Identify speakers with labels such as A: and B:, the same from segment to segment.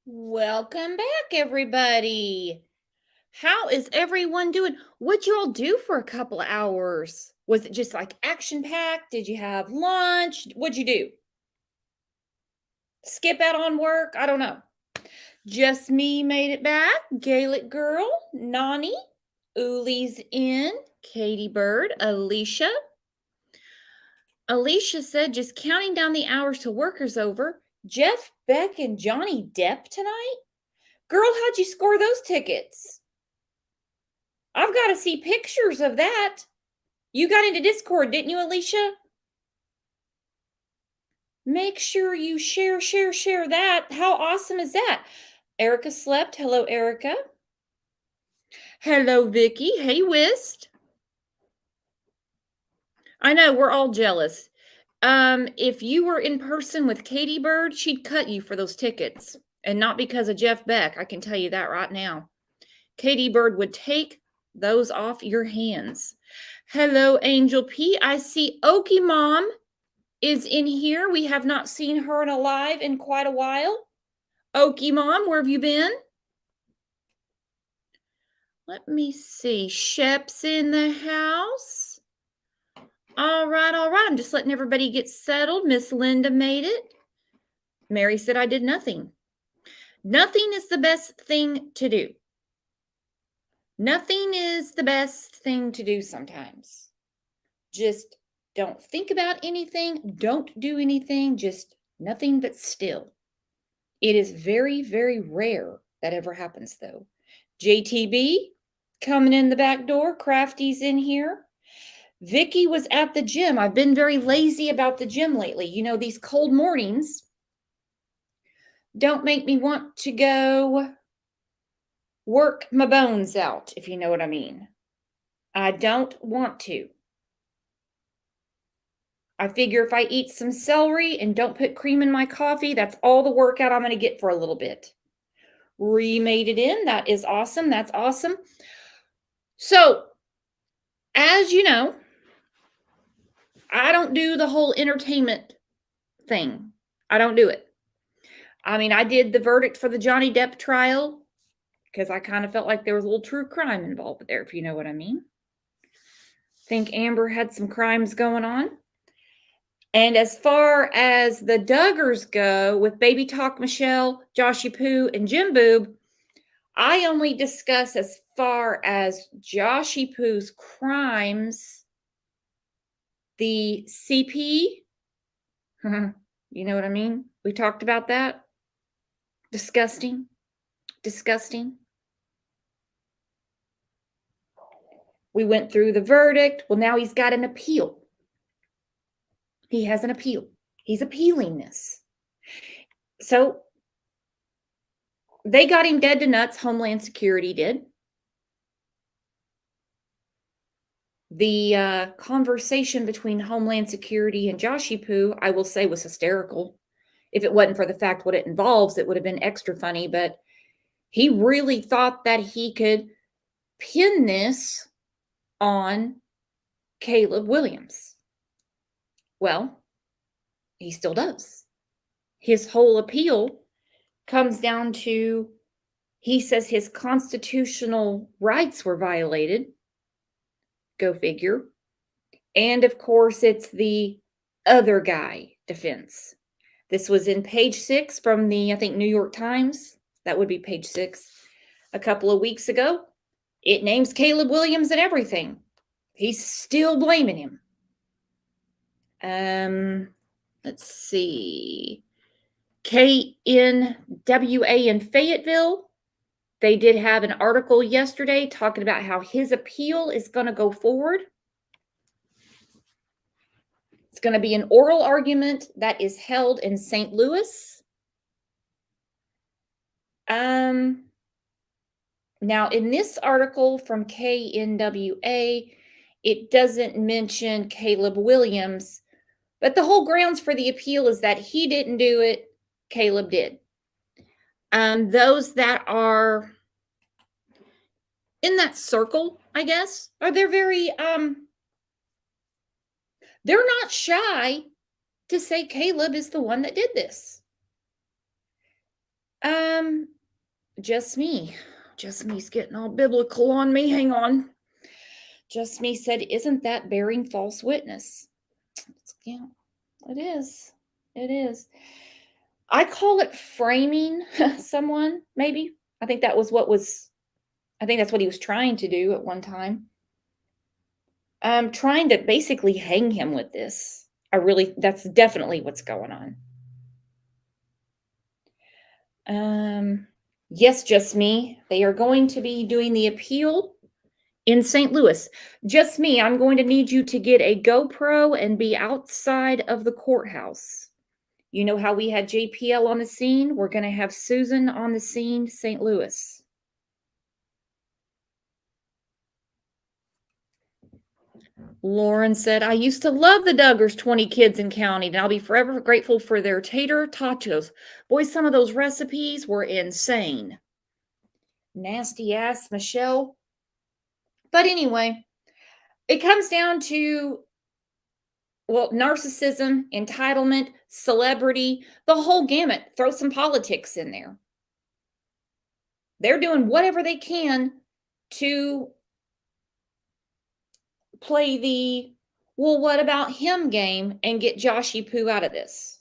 A: Welcome back, everybody. How is everyone doing? What'd you all do for a couple of hours? Was it just like action packed? Did you have lunch? What'd you do? Skip out on work? I don't know. Just me made it back. Gaelic girl, Nani, Uli's in, Katie Bird, Alicia. Alicia said just counting down the hours till work is over. Jeff Beck and Johnny Depp tonight? Girl, how'd you score those tickets? I've got to see pictures of that. You got into Discord, didn't you, Alicia? Make sure you share that. How awesome is that? Erica slept. Hello, Erica. Hello, Vicky. Hey, Wist. I know, we're all jealous. If you were in person with Katie Bird, she'd cut you for those tickets. And not because of Jeff Beck, I can tell you that right now. Katie Bird would take those off your hands. Hello, Angel P. I see Okie Mom is in here. We have not seen her in alive in quite a while. Okie Mom, where have you been? Let me see. Shep's in the house. All right. I'm just letting everybody get settled. Miss Linda made it. Mary said I did nothing. Nothing is the best thing to do. Nothing is the best thing to do sometimes. Just don't think about anything. Don't do anything. Just nothing but still. It is very, very rare that ever happens, though. JTB coming in the back door. Crafty's in here. Vicky was at the gym. I've been very lazy about the gym lately. You know, these cold mornings don't make me want to go work my bones out, if you know what I mean. I don't want to. I figure if I eat some celery and don't put cream in my coffee, that's all the workout I'm going to get for a little bit. Remade it in. That is awesome. That's awesome. So, as you know, I don't do the whole entertainment thing. I don't do it. I mean, I did the verdict for the Johnny Depp trial because I kind of felt like there was a little true crime involved there, if you know what I mean. Think Amber had some crimes going on. And as far as the Duggars go, with Baby Talk Michelle, Joshy Poo, and Jim Boob, I only discuss as far as Joshy Poo's crimes, the CP. You know what I mean? We talked about that. Disgusting. We went through the verdict. Well, now he's got an appeal. He has an appeal. He's appealing this. So they got him dead to nuts. Homeland Security did. The conversation between Homeland Security and Joshy Poo, I will say, was hysterical. If it wasn't for the fact what it involves, it would have been extra funny. But he really thought that he could pin this on Caleb Williams. Well, he still does. His whole appeal comes down to, he says his constitutional rights were violated. Go figure. And of course, it's the other guy defense. This was in page 6 from the, I think, New York Times. That would be page 6. A couple of weeks ago. It names Caleb Williams and everything. He's still blaming him. Let's see. KNWA in Fayetteville. They did have an article yesterday talking about how his appeal is going to go forward. It's going to be an oral argument that is held in St. Louis. Now, in this article from KNWA, it doesn't mention Caleb Williams, but the whole grounds for the appeal is that he didn't do it, Caleb did. Those that are in that circle, I guess, they're very, they're not shy to say Caleb is the one that did this. Just me. Just me's getting all biblical on me. Hang on. Just me said, isn't that bearing false witness? Yeah, it is. It is. I call it framing someone, maybe. I think that was what was, I think that's what he was trying to do at one time. Trying to basically hang him with this. That's definitely what's going on. Yes, just me. They are going to be doing the appeal in St. Louis. Just me. I'm going to need you to get a GoPro and be outside of the courthouse. You know how we had JPL on the scene? We're going to have Susan on the scene, St. Louis. Lauren said, I used to love the Duggars, 20 kids in county, and I'll be forever grateful for their tater tachos. Boy, some of those recipes were insane. Nasty ass Michelle. But anyway, it comes down to, well, narcissism, entitlement, celebrity, the whole gamut. Throw some politics in there. They're doing whatever they can to play the, well, what about him game and get Joshy Poo out of this.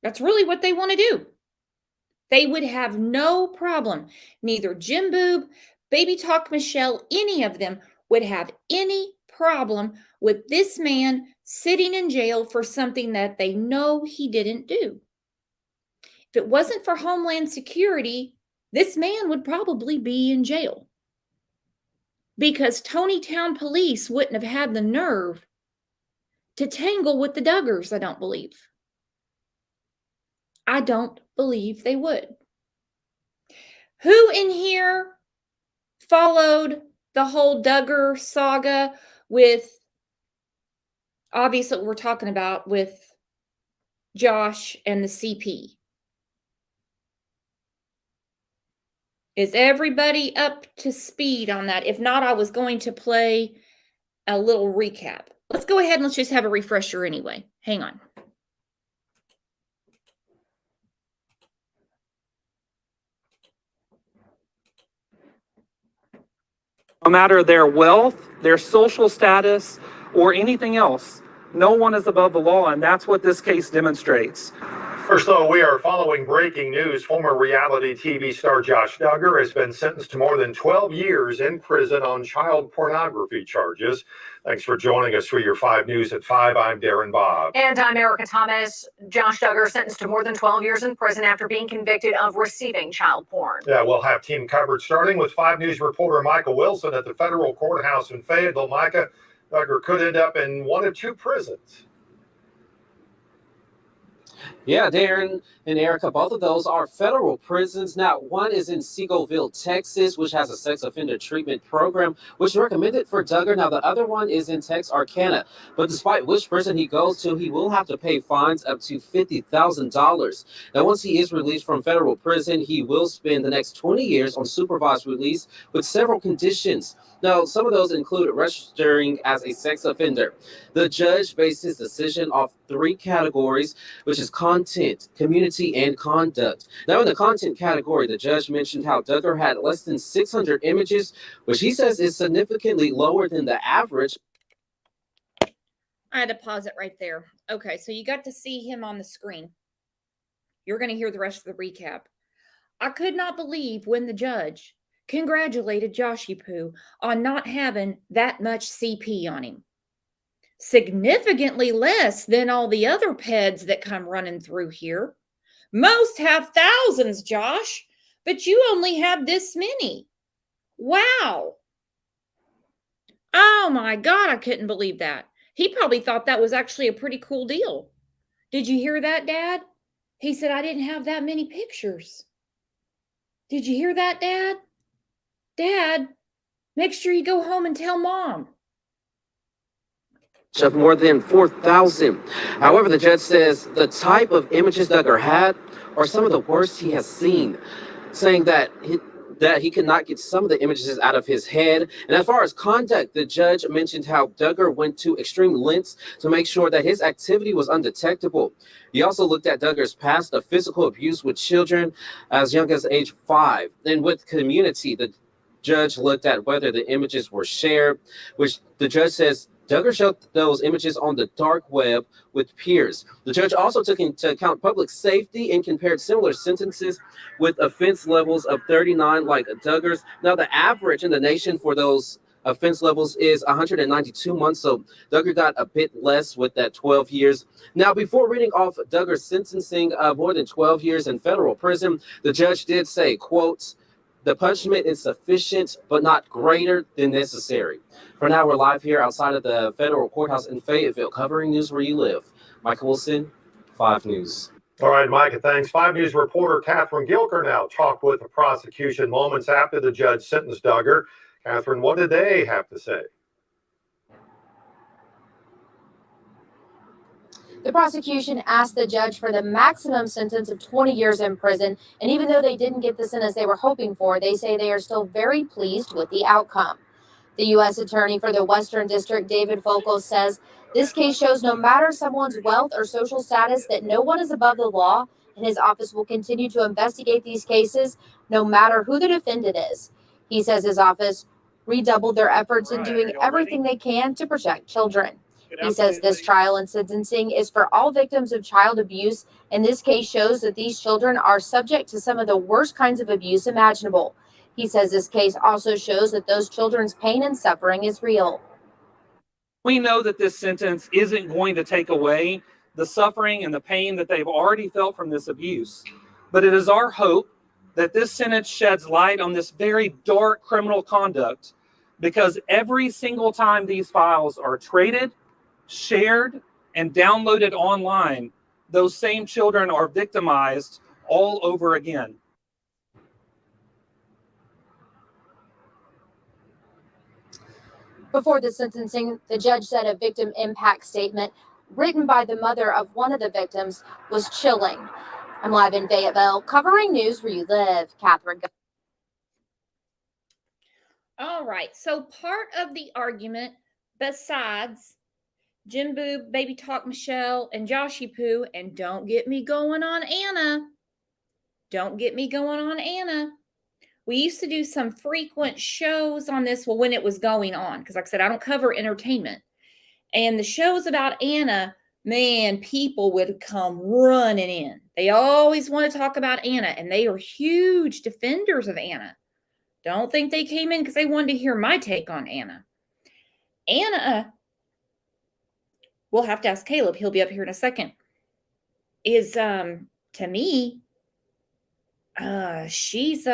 A: That's really what they want to do. They would have no problem. Neither Jim Boob, Baby Talk Michelle, any of them would have any problem with this man sitting in jail for something that they know he didn't do. If it wasn't for Homeland Security, this man would probably be in jail. Because Tonytown police wouldn't have had the nerve to tangle with the Duggars, I don't believe. I don't believe they would. Who in here followed the whole Duggar saga with, obviously we're talking about with Josh and the CP? Is everybody up to speed on that? If not, I was going to play a little recap. Let's go ahead and let's just have a refresher anyway. Hang on.
B: No matter their wealth, their social status, or anything else, no one is above the law, and that's what this case demonstrates.
C: First, though, we are following breaking news. Former reality TV star Josh Duggar has been sentenced to more than 12 years in prison on child pornography charges. Thanks for joining us for your 5 News at 5. I'm Darren Bob.
D: And I'm Erica Thomas. Josh Duggar sentenced to more than 12 years in prison after being convicted of receiving child porn.
C: Yeah, we'll have team coverage starting with 5 News reporter Micah Wilson at the federal courthouse in Fayetteville. Micah, Duggar could end up in one of 2 prisons.
E: Yeah, Darren and Erica, both of those are federal prisons. Now, one is in Seagoville, Texas, which has a sex offender treatment program, which is recommended for Duggar. Now, the other one is in Texarkana. But despite which prison he goes to, he will have to pay fines up to $50,000. Now, once he is released from federal prison, he will spend the next 20 years on supervised release with several conditions. Now, some of those include registering as a sex offender. The judge based his decision off 3 categories, which is content, community, and conduct. Now, in the content category, the judge mentioned how Duggar had less than 600 images, which he says is significantly lower than the average.
A: I had to pause it right there. Okay, so you got to see him on the screen. You're going to hear the rest of the recap. I could not believe when the judge congratulated Joshy Poo on not having that much CP on him. Significantly less than all the other peds that come running through here. Most have thousands, Josh, but you only have this many. Wow. Oh my God, I couldn't believe that. He probably thought that was actually a pretty cool deal. Did you hear that, Dad? He said, I didn't have that many pictures. Did you hear that, Dad? Dad, make sure you go home and tell Mom.
E: Of more than 4,000. However, the judge says the type of images Duggar had are some of the worst he has seen, saying that that he could not get some of the images out of his head. And as far as conduct, the judge mentioned how Duggar went to extreme lengths to make sure that his activity was undetectable. He also looked at Duggar's past of physical abuse with children as young as age 5. And with community, the judge looked at whether the images were shared, which the judge says Duggar showed those images on the dark web with peers. The judge also took into account public safety and compared similar sentences with offense levels of 39 like Duggar's. Now, the average in the nation for those offense levels is 192 months, so Duggar got a bit less with that 12 years. Now, before reading off Duggar's sentencing of more than 12 years in federal prison, the judge did say, quote, "The punishment is sufficient but not greater than necessary." For now, we're live here outside of the federal courthouse in Fayetteville, covering news where you live. Michael Wilson, 5 News.
C: All right, Micah, thanks. 5 News reporter Catherine Gilker now talked with the prosecution moments after the judge sentenced Duggar. Catherine, what did they have to say?
F: The prosecution asked the judge for the maximum sentence of 20 years in prison, and even though they didn't get the sentence they were hoping for, they say they are still very pleased with the outcome. The U.S. Attorney for the Western District, David Fokel, says this case shows no matter someone's wealth or social status that no one is above the law, and his office will continue to investigate these cases no matter who the defendant is. He says his office redoubled their efforts in doing everything they can to protect children. He says this trial and sentencing is for all victims of child abuse, and this case shows that these children are subject to some of the worst kinds of abuse imaginable. He says this case also shows that those children's pain and suffering is real.
B: We know that this sentence isn't going to take away the suffering and the pain that they've already felt from this abuse, but it is our hope that this sentence sheds light on this very dark criminal conduct, because every single time these files are traded, shared, and downloaded online, those same children are victimized all over again.
F: Before the sentencing, the judge said a victim impact statement written by the mother of one of the victims was chilling. I'm live in Fayetteville, covering news where you live. Catherine.
A: All right. So part of the argument, besides Jim Boob, Baby Talk Michelle, and Joshy Poo, and don't get me going on Anna. Don't get me going on Anna. We used to do some frequent shows on this, well, when it was going on, because like I said, I don't cover entertainment. And the shows about Anna, man, people would come running in. They always want to talk about Anna, and they are huge defenders of Anna. Don't think they came in because they wanted to hear my take on Anna. Anna, we'll have to ask Caleb, he'll be up here in a second, is, to me, she's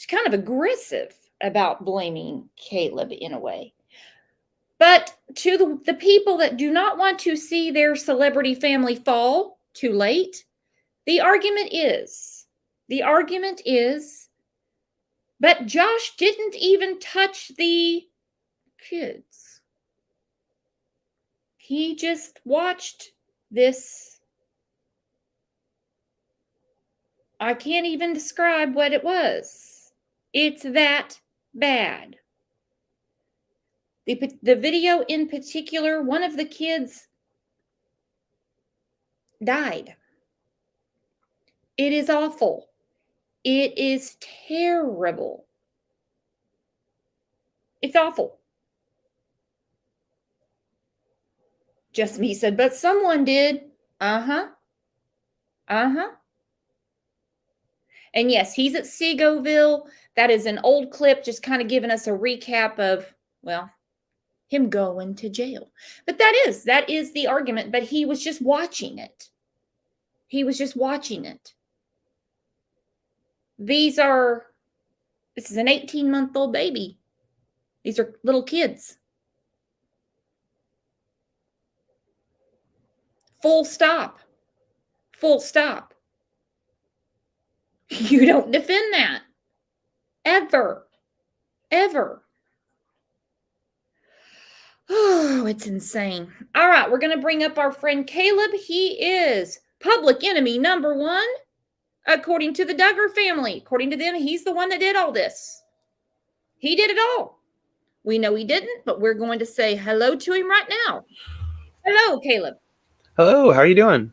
A: kind of aggressive about blaming Caleb in a way. But to the people that do not want to see their celebrity family fall too late, the argument is, but Josh didn't even touch the kids. He just watched this. I can't even describe what it was. It's that bad. The video in particular, one of the kids died. It is awful. It is terrible. It's awful. Just me said, but someone did. Uh-huh. And yes, he's at Segoville. That is an old clip, just kind of giving us a recap of, well, him going to jail. But that is the argument. But he was just watching it. This is an 18-month-old baby. These are little kids. Full stop. You don't defend that. Ever. Oh, it's insane. All right, we're going to bring up our friend Caleb. He is public enemy number 1. According to the Duggar family, according to them, he's the one that did all this. He did it all. We know he didn't, but we're going to say hello to him right now. Hello, Caleb.
G: Hello, how are you doing?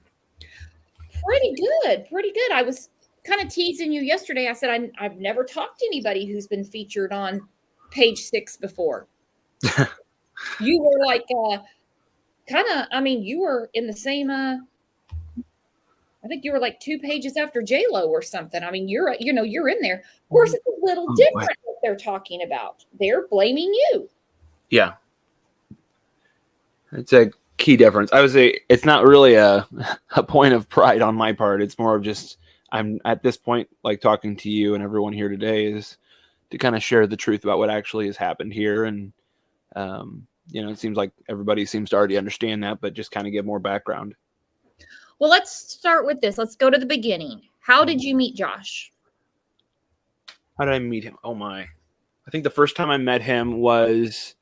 A: Pretty good. Pretty good. I was kind of teasing you yesterday. I said I've never talked to anybody who's been featured on Page 6 before. You were like you were in the same I think you were like 2 pages after J-Lo or something. I mean, you're in there. Of course, it's a little different what they're talking about. They're blaming you.
G: Yeah. It's a key difference. It's not really a point of pride on my part. It's more of just, I'm at this point, like talking to you and everyone here today, is to kind of share the truth about what actually has happened here. And, it seems like everybody seems to already understand that, but just kind of give more background.
A: Well, let's start with this. Let's go to the beginning. How did you meet Josh?
G: How did I meet him? Oh my. I think the first time I met him was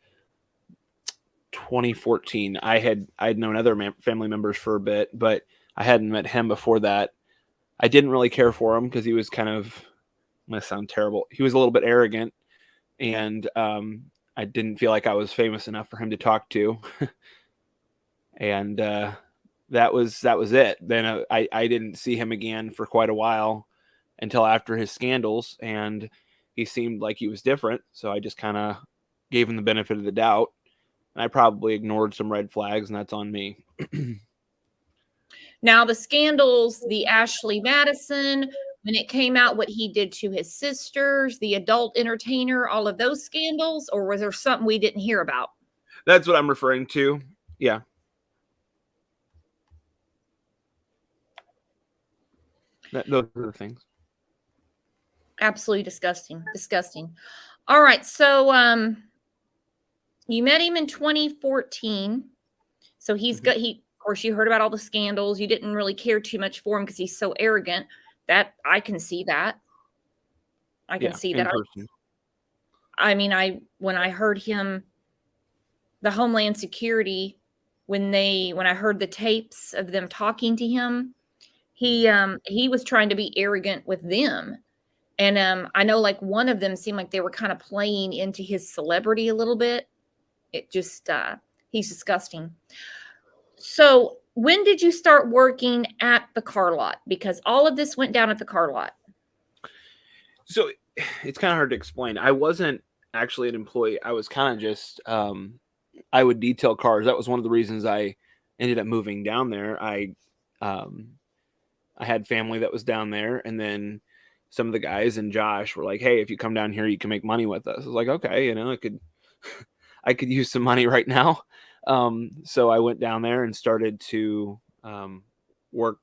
G: 2014. I'd known other family members for a bit, but I hadn't met him before that. I didn't really care for him because he was kind of, I'm going to sound terrible, he was a little bit arrogant, and I didn't feel like I was famous enough for him to talk to. And that was it. Then I didn't see him again for quite a while until after his scandals, and he seemed like he was different, so I just kind of gave him the benefit of the doubt. And I probably ignored some red flags, and that's on me.
A: Now, the scandals, the Ashley Madison, when it came out what he did to his sisters, the adult entertainer, all of those scandals, or was there something we didn't hear about?
G: That's what I'm referring to. Yeah. Those are the things.
A: Absolutely disgusting. Disgusting. All right. So, you met him in 2014. So of course, you heard about all the scandals. You didn't really care too much for him because he's so arrogant. That I can see that. I can see that. When I heard him, the Homeland Security, when I heard the tapes of them talking to him, he was trying to be arrogant with them. And I know like one of them seemed like they were kind of playing into his celebrity a little bit. It just, he's disgusting. So when did you start working at the car lot? Because all of this went down at the car lot.
G: So it's kind of hard to explain. I wasn't actually an employee. I was kind of just, I would detail cars. That was one of the reasons I ended up moving down there. I had family that was down there, and then some of the guys and Josh were like, "Hey, if you come down here, you can make money with us." I was like, "Okay, I could use some money right now." So I went down there and started to work,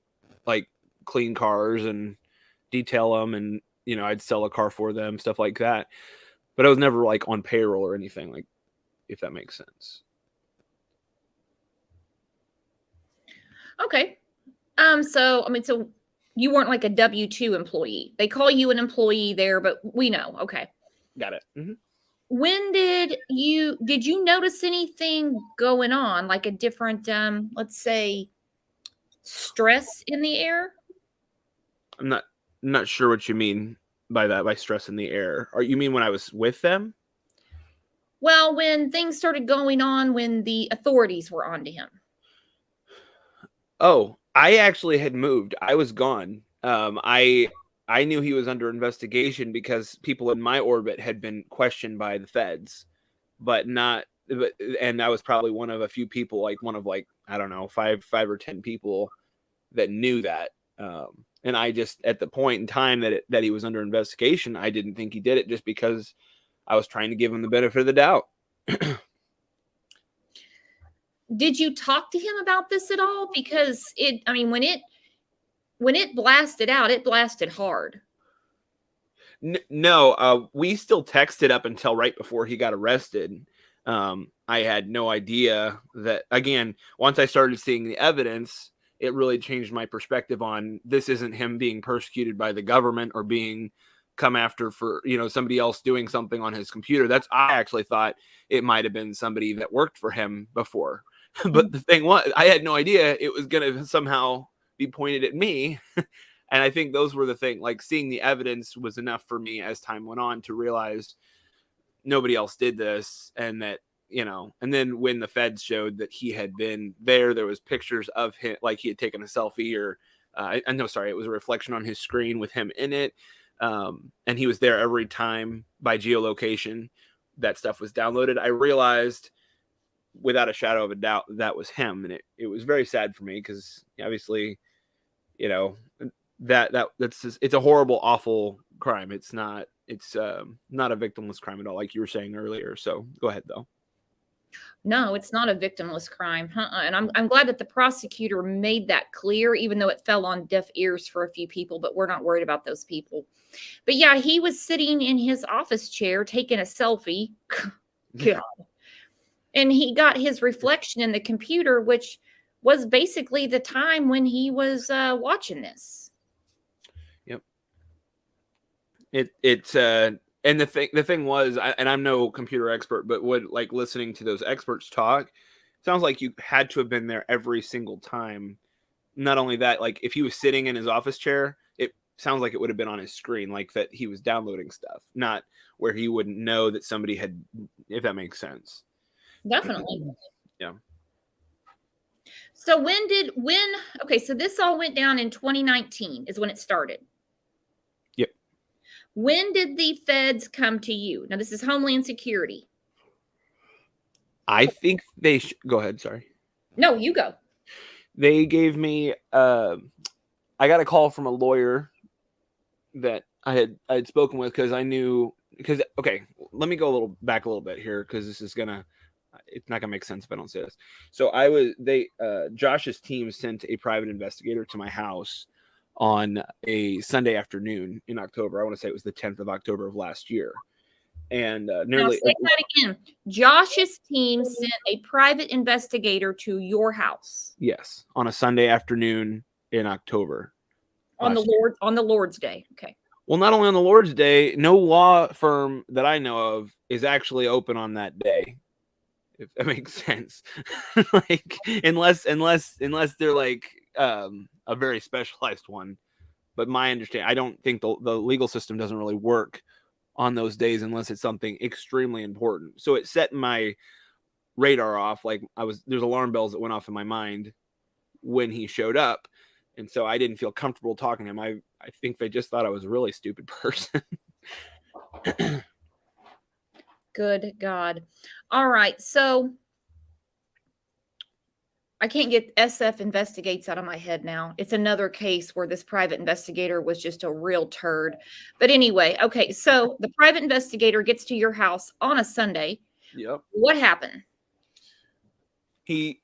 G: like clean cars and detail them, and I'd sell a car for them, stuff like that. But I was never like on payroll or anything, like, if that makes sense.
A: Okay. So you weren't like a W-2 employee. They call you an employee there, but we know. Okay.
G: Got it. Mm-hmm.
A: When did you notice anything going on, like a different, let's say, stress in the air?
G: I'm not sure what you mean by that, by stress in the air. Or you mean when I was with them?
A: Well, when things started going on, when the authorities were onto him.
G: Oh, I actually had moved. I was gone. I knew he was under investigation because people in my orbit had been questioned by the feds, and I was probably one of a few people, I don't know, five or 10 people that knew that. And I just, at the point in time that he was under investigation, I didn't think he did it, just because I was trying to give him the benefit of the doubt.
A: Did you talk to him about this at all? Because when it blasted out, it blasted hard.
G: No, we still texted up until right before he got arrested. I had no idea that, again, once I started seeing the evidence, it really changed my perspective on this isn't him being persecuted by the government or being come after for, somebody else doing something on his computer. I actually thought it might have been somebody that worked for him before. But the thing was, I had no idea it was going to somehow be pointed at me And I think those were the thing, like seeing the evidence was enough for me as time went on to realize nobody else did this. And that, and then when the feds showed that he had been there was pictures of him, like he had taken a selfie or it was a reflection on his screen with him in it. And he was there every time by geolocation that stuff was downloaded. I realized without a shadow of a doubt that was him. And it was very sad for me because obviously, that's just, it's a horrible, awful crime. It's not a victimless crime at all, like you were saying earlier. So go ahead though.
A: No, it's not a victimless crime. And I'm glad that the prosecutor made that clear, even though it fell on deaf ears for a few people, but we're not worried about those people. But yeah, he was sitting in his office chair taking a selfie. God. And he got his reflection in the computer, which was basically the time when he was watching this.
G: Yep. And the thing was, and I'm no computer expert, but listening to those experts talk, sounds like you had to have been there every single time. Not only that, like if he was sitting in his office chair, it sounds like it would have been on his screen, like that he was downloading stuff, not where he wouldn't know that somebody had, if that makes sense.
A: Definitely.
G: Yeah.
A: So so this all went down in 2019 is when it started.
G: Yep.
A: When did the feds come to you? Now, this is Homeland Security.
G: I think they go ahead. Sorry.
A: No, you go.
G: They gave me, I got a call from a lawyer that I had spoken with because I knew, okay, let me go back a little bit here because it's not gonna make sense if I don't say this. So Josh's team sent a private investigator to my house on a Sunday afternoon in October. I want to say it was the 10th of October of last year. And nearly.
A: Now say that again. Josh's team sent a private investigator to your house.
G: Yes, on a Sunday afternoon in October.
A: On the Lord's Day. Okay.
G: Well, not only on the Lord's Day, no law firm that I know of is actually open on that day. If that makes sense. Like unless they're like a very specialized one. But my understanding, I don't think the legal system doesn't really work on those days unless it's something extremely important. So it set my radar off. Like there's alarm bells that went off in my mind when he showed up. And so I didn't feel comfortable talking to him. I think they just thought I was a really stupid person.
A: Good God. All right. So I can't get SF Investigates out of my head now. It's another case where this private investigator was just a real turd. But anyway, okay. So the private investigator gets to your house on a Sunday.
G: Yep.
A: What happened?
G: He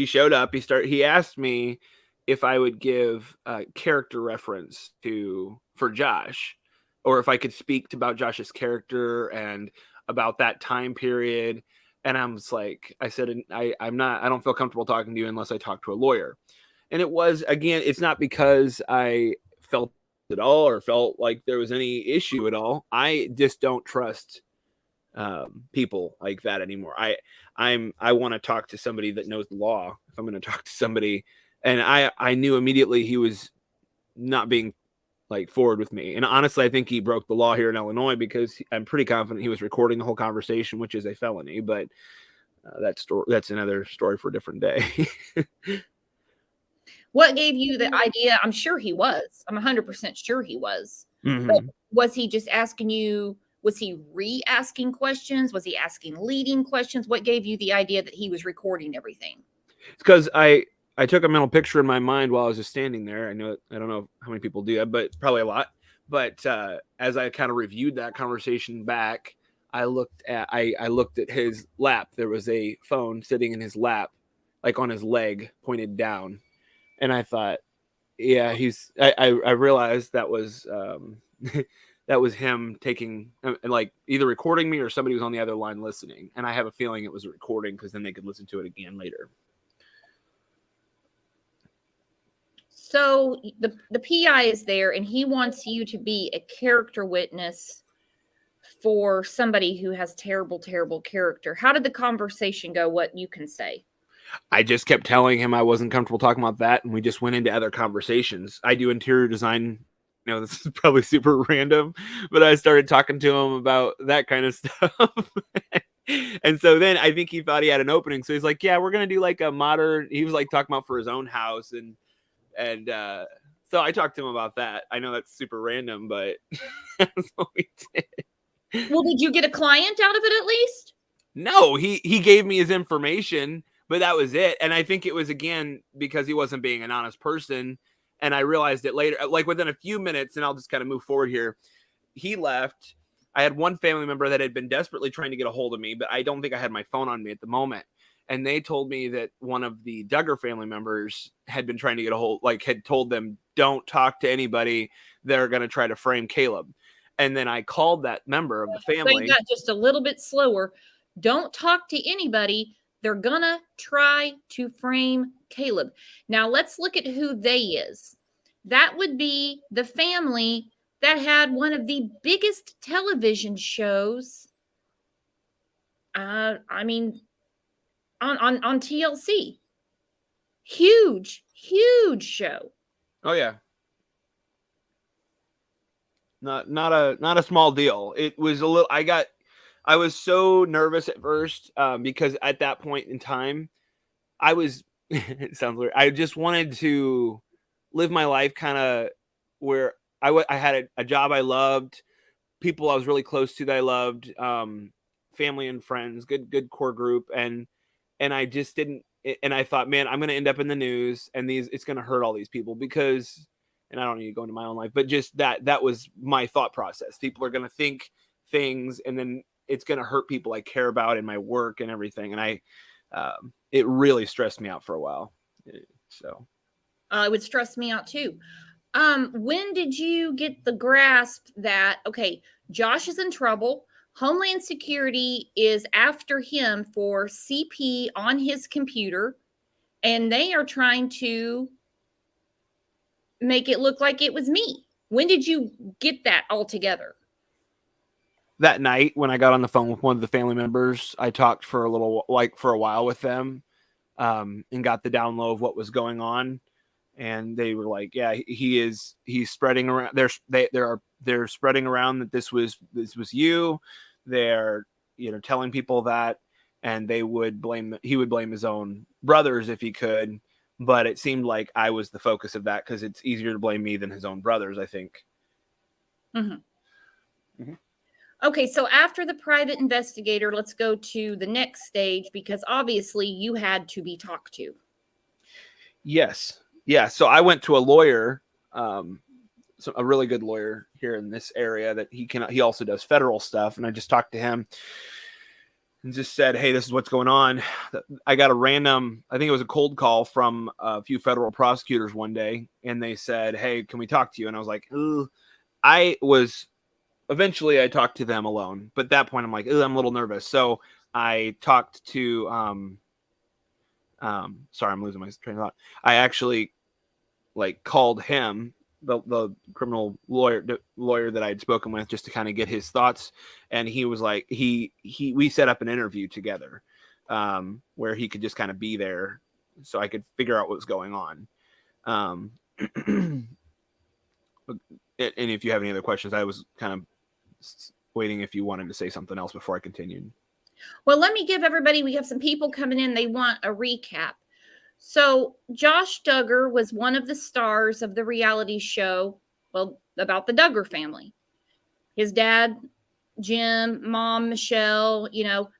G: showed up. He asked me if I would give a character reference for Josh, or if I could speak about Josh's character and about that time period. And I was like, I said, I don't feel comfortable talking to you unless I talk to a lawyer. And it was, again, it's not because I felt at all or felt like there was any issue at all. I just don't trust people like that anymore. I want to talk to somebody that knows the law. If I'm going to talk to somebody, and I knew immediately he was not being like forward with me. And honestly, I think he broke the law here in Illinois because I'm pretty confident he was recording the whole conversation, which is a felony. But that's another story for a different day.
A: What gave you the idea? I'm sure he was. I'm 100% sure he was.
G: Mm-hmm.
A: But was he just asking you? Was he re-asking questions? Was he asking leading questions? What gave you the idea that he was recording everything?
G: It's because I took a mental picture in my mind while I was just standing there. I don't know how many people do that, but probably a lot. But as I kind of reviewed that conversation back, I looked at his lap. There was a phone sitting in his lap, like on his leg, pointed down. And I thought, yeah, I realized that was that was him taking, like, either recording me or somebody was on the other line listening. And I have a feeling it was a recording because then they could listen to it again later.
A: So the PI is there and he wants you to be a character witness for somebody who has terrible, terrible character. How did the conversation go? What you can say?
G: I just kept telling him I wasn't comfortable talking about that, and we just went into other conversations. I do interior design. You know, this is probably super random, but I started talking to him about that kind of stuff. And so then I think he thought he had an opening. So he's like, yeah, we're going to do like a modern, he was like talking about for his own house. And so I talked to him about that. I know that's super random, but that's what we did.
A: Well, did you get a client out of it at least?
G: No, he gave me his information, but that was it. And I think it was, again, because he wasn't being an honest person. And I realized it later, like within a few minutes, and I'll just kind of move forward here. He left. I had one family member that had been desperately trying to get a hold of me, but I don't think I had my phone on me at the moment. And they told me that one of the Duggar family members had been trying to get a hold, like had told them, don't talk to anybody. They're going to try to frame Caleb. And then I called that member of the family.
A: Say that just a little bit slower. Don't talk to anybody. They're gonna try to frame Caleb. Now let's look at who they is. That would be the family that had one of the biggest television shows. I mean, on TLC. Huge show.
G: Oh yeah. Not a small deal. It was a little, I was so nervous at first because at that point in time, I was, it sounds weird. I just wanted to live my life kind of where I had a job I loved, people I was really close to that I loved, family and friends, good core group. And I just didn't, and I thought, man, I'm going to end up in the news and it's going to hurt all these people because, and I don't need to go into my own life, but just that was my thought process. People are going to think things, and then it's going to hurt people I care about in my work and everything. And it really stressed me out for a while. So
A: it would stress me out too. When did you get the grasp that, okay, Josh is in trouble. Homeland Security is after him for CP on his computer, and they are trying to make it look like it was me. When did you get that all together?
G: That night when I got on the phone with one of the family members, I talked for a while with them, and got the down low of what was going on. And they were like, yeah, he's spreading around. They're spreading around that this was you. They're, telling people that, and he would blame his own brothers if he could. But it seemed like I was the focus of that because it's easier to blame me than his own brothers, I think.
A: Mm-hmm. Mm-hmm. Okay, so after the private investigator, let's go to the next stage, because obviously you had to be talked to.
G: Yes. Yeah. So I went to a lawyer, a really good lawyer here in this area that he also does federal stuff. And I just talked to him and just said, hey, this is what's going on. I got I think it was a cold call from a few federal prosecutors one day. And they said, hey, can we talk to you? And I was like, eventually I talked to them alone. But at that point, I'm like, I'm a little nervous. So I talked to, sorry, I'm losing my train of thought. I actually called him, the criminal lawyer that I had spoken with, just to kind of get his thoughts. And he was like, we set up an interview together, where he could just kind of be there so I could figure out what was going on. And if you have any other questions, I was kind of waiting if you wanted to say something else before I continued.
A: Well, let me give everybody, we have some people coming in. They want a recap. So Josh Duggar was one of the stars of the reality show, about the Duggar family. His dad, Jim, mom, Michelle,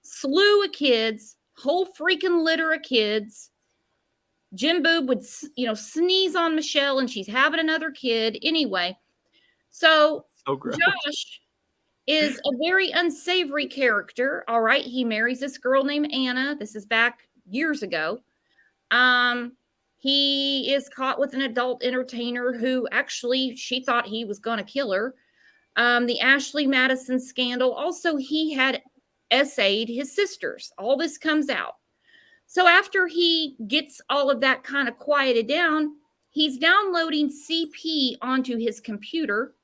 A: slew of kids, whole freaking litter of kids. Jim Boob would, sneeze on Michelle and she's having another kid. Anyway, so Josh is a very unsavory character. All right. He marries this girl named Anna. This is back years ago. He is caught with an adult entertainer who actually, she thought he was going to kill her. The Ashley Madison scandal. Also, he had essayed his sisters. All this comes out. So after he gets all of that kind of quieted down, he's downloading CP onto his computer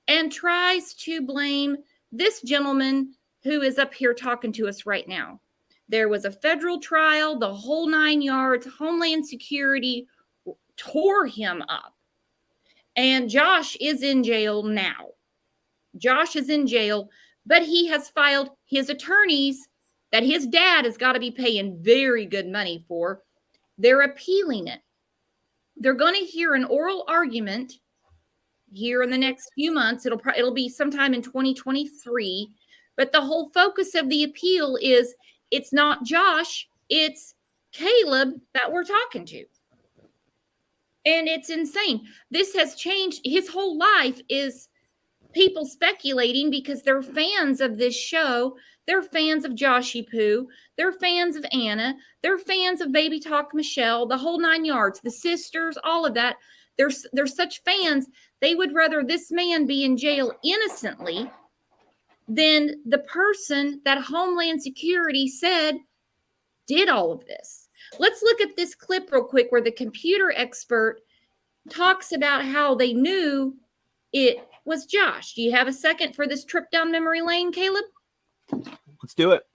A: and tries to blame this gentleman who is up here talking to us right now. There was a federal trial, the whole 9 yards. Homeland Security tore him up. And Josh is in jail now. Josh is in jail, but he has filed his attorneys that his dad has got to be paying very good money for. They're appealing it. They're going to hear an oral argument here in the next few months. It'll be sometime in 2023. But the whole focus of the appeal is it's not Josh, it's Caleb that we're talking to. And it's insane. This has changed. His whole life is people speculating because they're fans of this show. They're fans of Joshy Poo. They're fans of Anna. They're fans of Baby Talk Michelle, the whole 9 yards, the sisters, all of that. They're such fans. They would rather this man be in jail innocently than the person that Homeland Security said did all of this. Let's look at this clip real quick where the computer expert talks about how they knew it was Josh. Do you have a second for this trip down memory lane, Caleb?
G: Let's do it.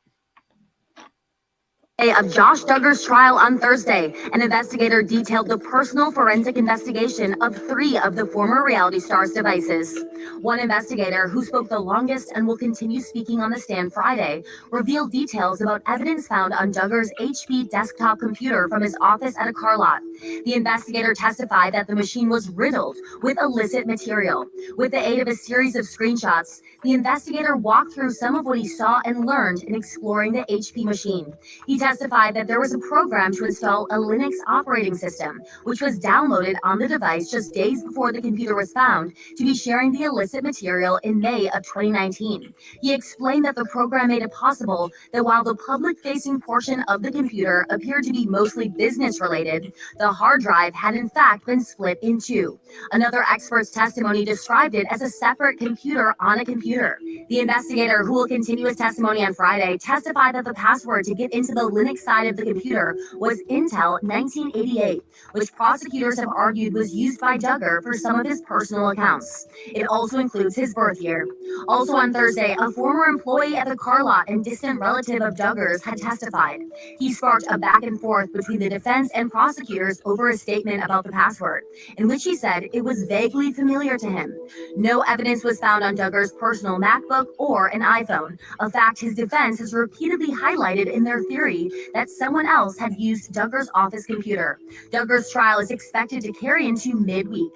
H: Of Josh Duggar's trial on Thursday, an investigator detailed the personal forensic investigation of 3 of the former reality star's devices. One investigator, who spoke the longest and will continue speaking on the stand Friday, revealed details about evidence found on Duggar's HP desktop computer from his office at a car lot. The investigator testified that the machine was riddled with illicit material. With the aid of a series of screenshots, the investigator walked through some of what he saw and learned in exploring the HP machine. He testified that there was a program to install a Linux operating system, which was downloaded on the device just days before the computer was found to be sharing the illicit material in May of 2019. He explained that the program made it possible that while the public-facing portion of the computer appeared to be mostly business-related, the hard drive had in fact been split in 2. Another expert's testimony described it as a separate computer on a computer. The investigator, who will continue his testimony on Friday, testified that the password to get into the Linux side of the computer was Intel 1988, which prosecutors have argued was used by Duggar for some of his personal accounts. It also includes his birth year. Also on Thursday, a former employee at the car lot and distant relative of Duggar's had testified. He sparked a back and forth between the defense and prosecutors over a statement about the password, in which he said it was vaguely familiar to him. No evidence was found on Duggar's personal MacBook or an iPhone, a fact his defense has repeatedly highlighted in their theory that someone else had used Duggar's office computer. Duggar's trial is expected to carry into midweek.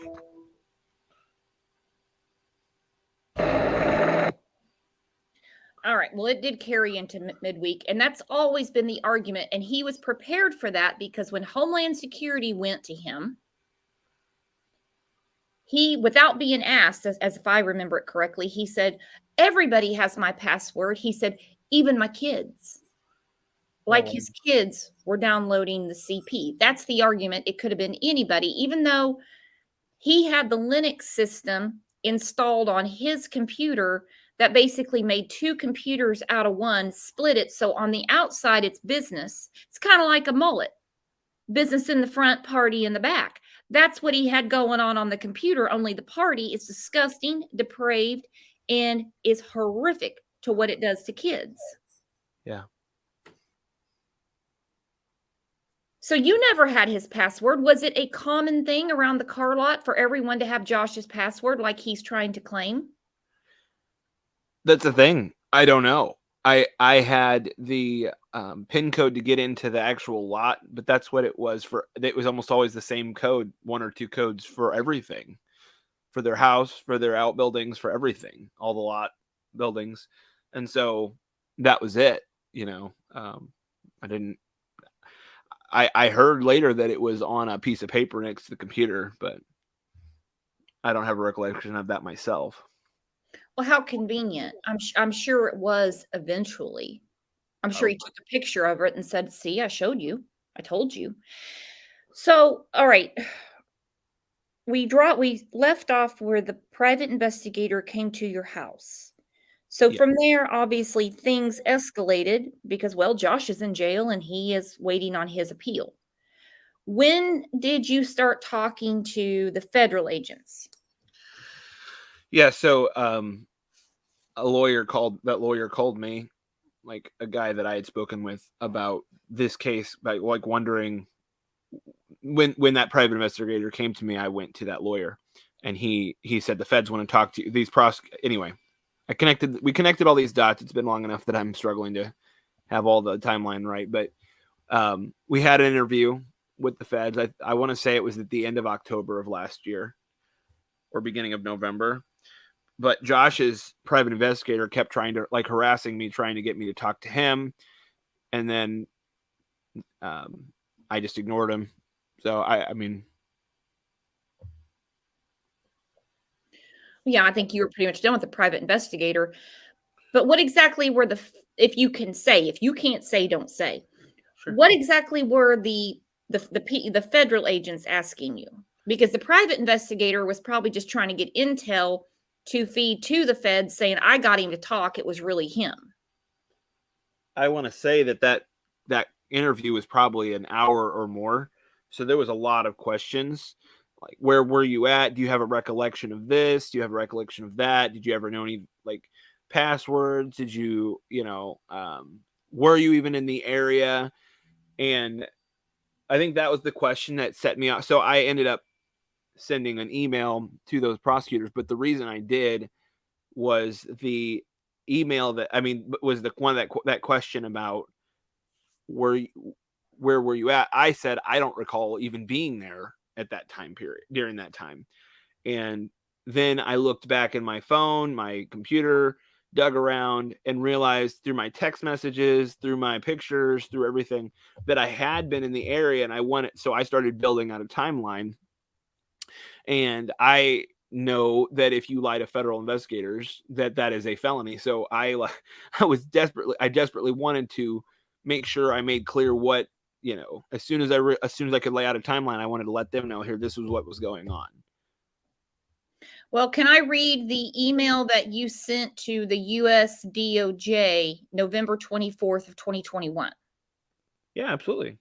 A: All right. Well, it did carry into midweek, and that's always been the argument. And he was prepared for that because when Homeland Security went to him, he, without being asked, as if I remember it correctly, he said, everybody has my password. He said, even my kids. Like his kids were downloading the CP. That's the argument. It could have been anybody, even though he had the Linux system installed on his computer that basically made 2 computers out of one, split it. So on the outside, it's business. It's kind of like a mullet. Business in the front, party in the back. That's what he had going on the computer, only the party is disgusting, depraved, and is horrific to what it does to kids.
G: Yeah.
A: So you never had his password. Was it a common thing around the car lot for everyone to have Josh's password like he's trying to claim?
G: That's the thing. I don't know. I had the PIN code to get into the actual lot, but that's what it was for. It was almost always the same code, 1 or 2 codes for everything, for their house, for their outbuildings, for everything, all the lot buildings. And so that was it, you know. I heard later that it was on a piece of paper next to the computer, but I don't have a recollection of that myself.
A: Well, how convenient. I'm sure it was eventually. I'm sure he took a picture of it and said, see, I showed you. I told you. So, all right. We left off where the private investigator came to your house. So from there, obviously, things escalated because, well, Josh is in jail and he is waiting on his appeal. When did you start talking to the federal agents?
G: Yeah, so a lawyer called me like a guy that I had spoken with about this case, like wondering when that private investigator came to me, I went to that lawyer, and he said the feds want to talk to you. Anyway, we connected all these dots. It's been long enough that I'm struggling to have all the timeline right, but we had an interview with the feds. I want to say it was at the end of October of last year or beginning of November. But Josh's private investigator kept trying to, like, harassing me, trying to get me to talk to him. And then I just ignored him. So, I mean.
A: Yeah, I think you were pretty much done with the private investigator. But what exactly were if you can say, if you can't say, don't say.
G: Sure.
A: What exactly were the federal agents asking you? Because the private investigator was probably just trying to get intel to feed to the feds, saying, I got him to talk. It was really him.
G: I want to say that interview was probably an hour or more. So there was a lot of questions. Like, where were you at? Do you have a recollection of this? Do you have a recollection of that? Did you ever know any, like, passwords? Did you, were you even in the area? And I think that was the question that set me off. So I ended up sending an email to those prosecutors, but the reason I did was the email was the one that question about where were you at? I said, I don't recall even being there at that time period, during that time. And then I looked back in my phone, my computer, dug around, and realized through my text messages, through my pictures, through everything, that I had been in the area, and so I started building out a timeline. And I know that if you lie to federal investigators, that is a felony. So I desperately wanted to make sure I made clear what, as soon as I could lay out a timeline, I wanted to let them know, here, this was what was going on.
A: Well, can I read the email that you sent to the U.S. DOJ November 24th of 2021?
G: Yeah, absolutely.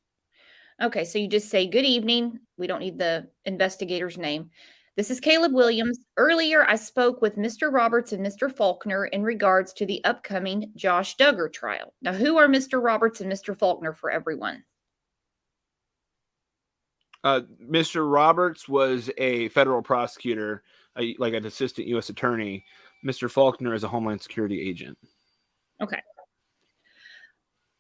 A: Okay, so you just say, good evening. We don't need the investigator's name. This is Caleb Williams. Earlier, I spoke with Mr. Roberts and Mr. Faulkner in regards to the upcoming Josh Duggar trial. Now, who are Mr. Roberts and Mr. Faulkner for everyone?
G: Mr. Roberts was a federal prosecutor, like an assistant U.S. attorney. Mr. Faulkner is a Homeland Security agent.
A: Okay.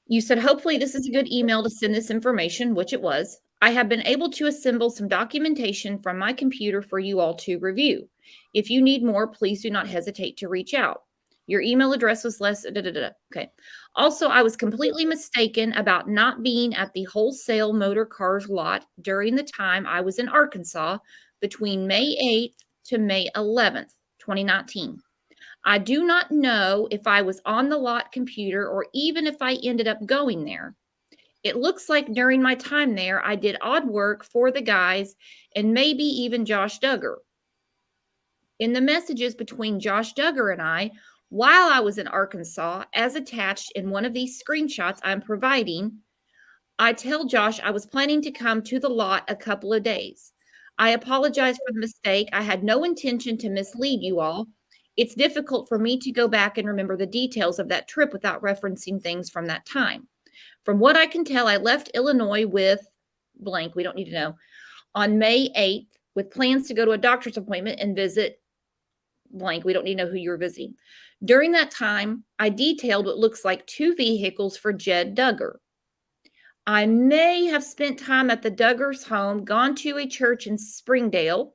A: You said, hopefully this is a good email to send this information, which it was. I have been able to assemble some documentation from my computer for you all to review. If you need more, please do not hesitate to reach out. Your email address was less. Okay. Also, I was completely mistaken about not being at the wholesale motor cars lot during the time I was in Arkansas between May 8th to May 11th, 2019. I do not know if I was on the lot computer or even if I ended up going there. It looks like during my time there, I did odd work for the guys and maybe even Josh Duggar. In the messages between Josh Duggar and I, while I was in Arkansas, as attached in one of these screenshots I'm providing, I tell Josh I was planning to come to the lot a couple of days. I apologize for the mistake. I had no intention to mislead you all. It's difficult for me to go back and remember the details of that trip without referencing things from that time. From what I can tell, I left Illinois with blank, we don't need to know, on May 8th with plans to go to a doctor's appointment and visit blank. We don't need to know who you were visiting. During that time, I detailed what looks like 2 vehicles for Jed Duggar. I may have spent time at the Duggar's home, gone to a church in Springdale,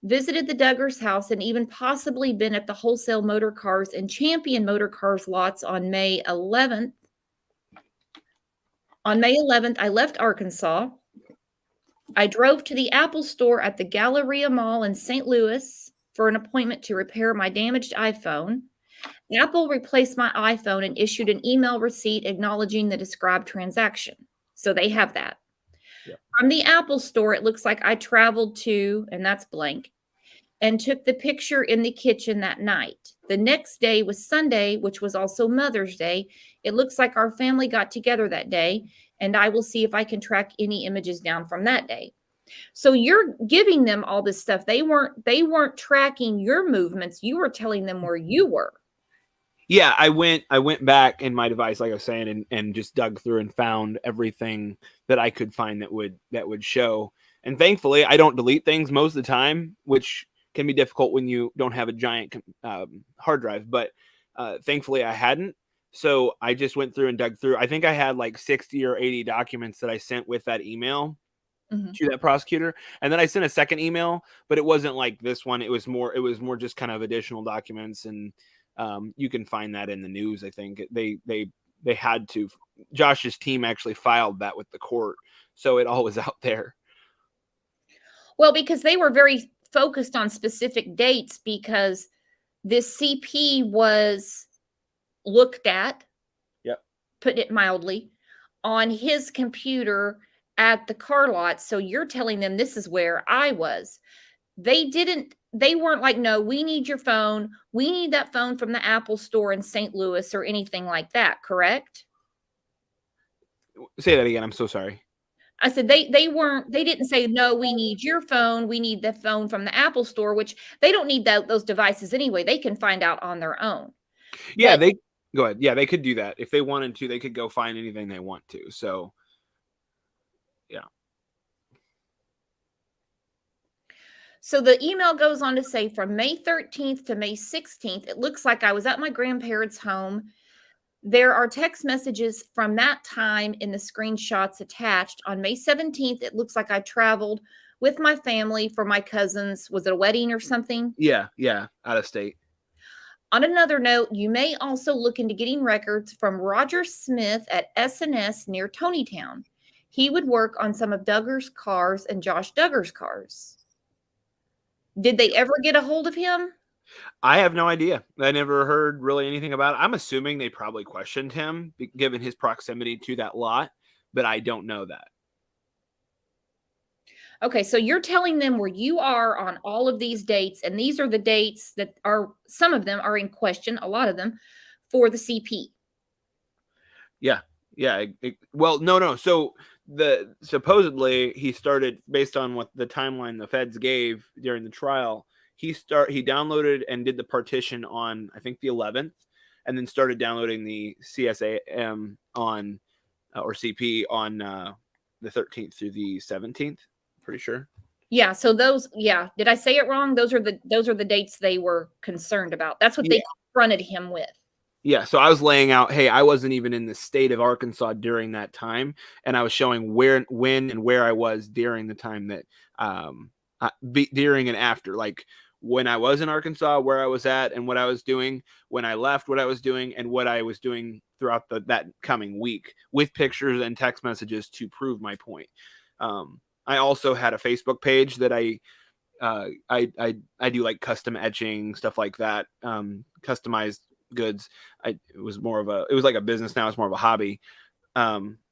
A: visited the Duggar's house, and even possibly been at the wholesale motor cars and Champion motor cars lots on May 11th. On May 11th, I left Arkansas. I drove to the Apple store at the Galleria Mall in St. Louis for an appointment to repair my damaged iPhone. Apple replaced my iPhone and issued an email receipt acknowledging the described transaction. So they have that.
G: Yep.
A: From the Apple store, it looks like I traveled to, and that's blank, and took the picture in the kitchen that night. The next day was Sunday, which was also Mother's Day. It looks like our family got together that day, and I will see if I can track any images down from that day. So you're giving them all this stuff. They weren't tracking your movements. You were telling them where you were.
G: Yeah, I went back in my device, like I was saying, and just dug through and found everything that I could find that would show. And thankfully, I don't delete things most of the time, which can be difficult when you don't have a giant hard drive. But thankfully, I hadn't. So I just went through and dug through. I think I had like 60 or 80 documents that I sent with that email to that prosecutor, and then I sent a second email, but it wasn't like this one. It was more just kind of additional documents, and you can find that in the news. I think they had to. Josh's team actually filed that with the court, so it all was out there.
A: Well, because they were very focused on specific dates, because this CP was looked at,
G: Yep.
A: put it mildly, on his computer at the car lot. So you're telling them this is where I was. They weren't like, no, we need your phone. We need that phone from the Apple store in St. Louis or anything like that, correct?
G: Say that again. I'm so sorry.
A: I said they didn't say, no, we need your phone. We need the phone from the Apple store, which they don't need those devices anyway. They can find out on their own.
G: Yeah,
A: But
G: go ahead. Yeah, they could do that if they wanted to. They could go find anything they want to. So, yeah.
A: So the email goes on to say, from May 13th to May 16th, it looks like I was at my grandparents' home. There are text messages from that time in the screenshots attached. On May 17th, it looks like I traveled with my family for my cousin's, was it a wedding or something?
G: Yeah, out of state.
A: On another note, you may also look into getting records from Roger Smith at S&S near Tonytown. He would work on some of Duggar's cars and Josh Duggar's cars. Did they ever get a hold of him?
G: I have no idea. I never heard really anything about it. I'm assuming they probably questioned him given his proximity to that lot, but I don't know that.
A: Okay, so you're telling them where you are on all of these dates, and these are the dates that are, some of them are in question, a lot of them, for the CP.
G: Yeah. Well, no. So supposedly he started, based on what the timeline the feds gave during the trial, he downloaded and did the partition on, I think, the 11th, and then started downloading the CSAM on or CP on the 13th through the 17th. Pretty sure.
A: Yeah. So those. Yeah. Did I say it wrong? Those are the dates they were concerned about. That's what they confronted him with.
G: Yeah, so I was laying out, hey, I wasn't even in the state of Arkansas during that time, and I was showing when, and where I was during the time that, during and after, like when I was in Arkansas, where I was at, and what I was doing, when I left, what I was doing, and what I was doing throughout that coming week, with pictures and text messages to prove my point. I also had a Facebook page that I do like custom etching, stuff like that, customized goods. It was like a business now. It's more of a hobby.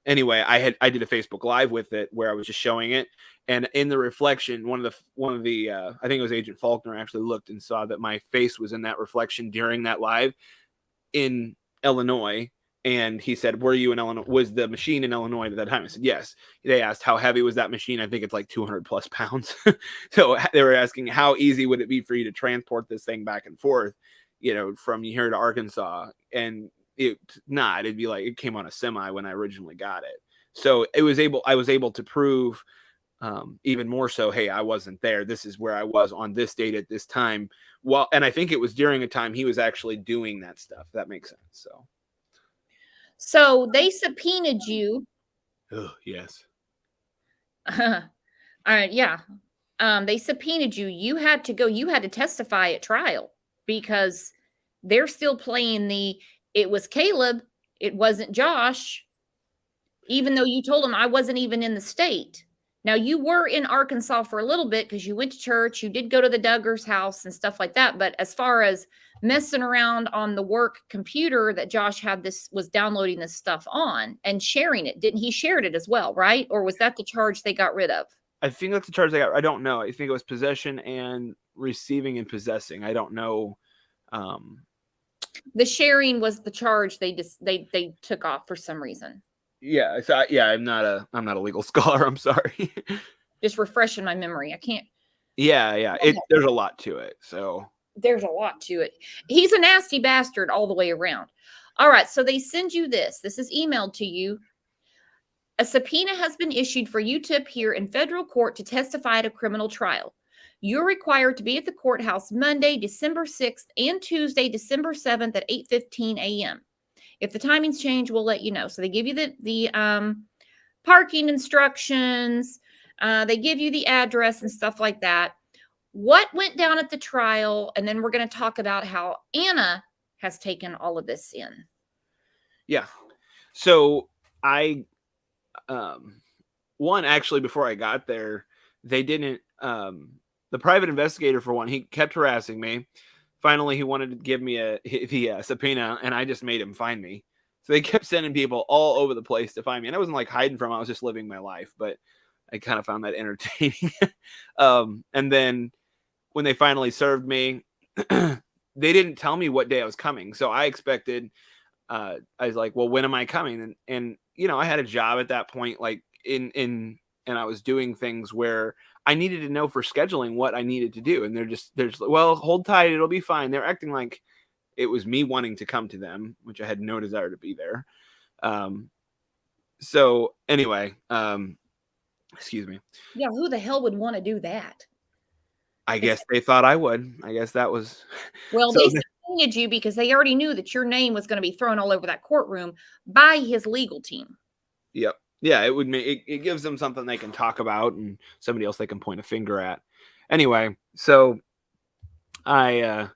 G: Anyway, I did a Facebook Live with it where I was just showing it, and in the reflection, one of the I think it was Agent Faulkner actually looked and saw that my face was in that reflection during that live in Illinois. And he said, were you in Illinois? Was the machine in Illinois at that time? I said, yes. They asked, how heavy was that machine? I think it's like 200 plus pounds. So they were asking, how easy would it be for you to transport this thing back and forth, from here to Arkansas? And it'd be like, it came on a semi when I originally got it. So I was able to prove even more so, hey, I wasn't there. This is where I was on this date at this time. Well, and I think it was during a time he was actually doing that stuff. That makes sense.
A: So they subpoenaed you.
G: Oh, yes.
A: All right. Yeah. They subpoenaed you. You had to go. You had to testify at trial, because they're still playing it was Caleb, it wasn't Josh, even though you told them I wasn't even in the state. Now, you were in Arkansas for a little bit because you went to church. You did go to the Duggar's house and stuff like that. But as far as messing around on the work computer that Josh was downloading this stuff on and sharing it, didn't he share it as well, right? Or was that the charge they got rid of?
G: I think that's the charge they got. I don't know. I think it was possession and receiving and possessing. I don't know.
A: The sharing was the charge they took off for some reason.
G: Yeah. So I'm not a legal scholar. I'm sorry.
A: Just refreshing my memory. I can't.
G: Yeah. There's a lot to it. So
A: there's a lot to it. He's a nasty bastard all the way around. All right, so they send you this. This is emailed to you. A subpoena has been issued for you to appear in federal court to testify at a criminal trial. You're required to be at the courthouse Monday, December 6th and Tuesday, December 7th at 8:15 a.m. If the timings change, we'll let you know. So they give you the parking instructions. They give you the address and stuff like that. What went down at the trial? And then we're going to talk about how Anna has taken all of this in.
G: Yeah. So one, actually, before I got there, they didn't, the private investigator, for one, he kept harassing me. Finally, he wanted to give me the subpoena, and I just made him find me. So they kept sending people all over the place to find me. And I wasn't like hiding from him. I was just living my life, but I kind of found that entertaining. And then when they finally served me, they didn't tell me what day I was coming. So I expected, I was like, well, when am I coming? And you know, I had a job at that point, like and I was doing things where I needed to know for scheduling what I needed to do. And there's well, hold tight, it'll be fine. They're acting like it was me wanting to come to them, which I had no desire to be there. So anyway, excuse me.
A: Yeah, who the hell would want to do that?
G: I guess they thought I would. I guess that was
A: well,
G: so
A: they subpoenaed you because they already knew that your name was going to be thrown all over that courtroom by his legal team.
G: Yep. Yeah, it would make it gives them something they can talk about and somebody else they can point a finger at. Anyway, so I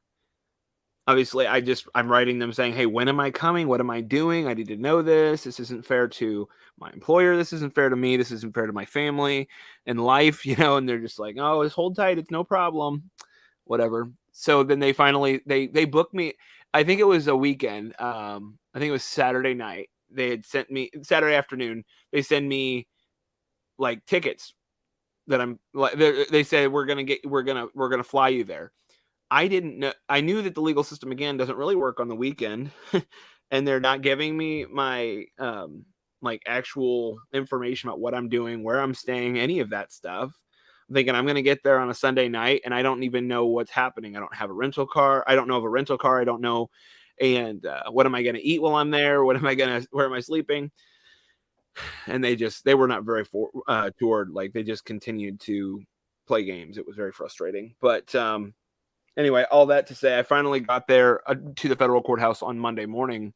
G: obviously I'm writing them saying, hey, when am I coming? What am I doing? I need to know this. This isn't fair to my employer. This isn't fair to me. This isn't fair to my family and life, you know, and they're just like, oh, just hold tight. It's no problem. Whatever. So then they finally, they booked me. I think it was a weekend. I think it was Saturday night. They had sent me Saturday afternoon. They send me like tickets that I'm like, they said, we're going to fly you there. I didn't know. I knew that the legal system, again, doesn't really work on the weekend, and they're not giving me my like actual information about what I'm doing, where I'm staying, any of that stuff. I'm thinking I'm going to get there on a Sunday night, and I don't even know what's happening. I don't have a rental car. I don't know of a rental car. I don't know. And what am I going to eat while I'm there? Where am I sleeping? And they were not very toward, like, they just continued to play games. It was very frustrating. But anyway, all that to say, I finally got there to the federal courthouse on Monday morning.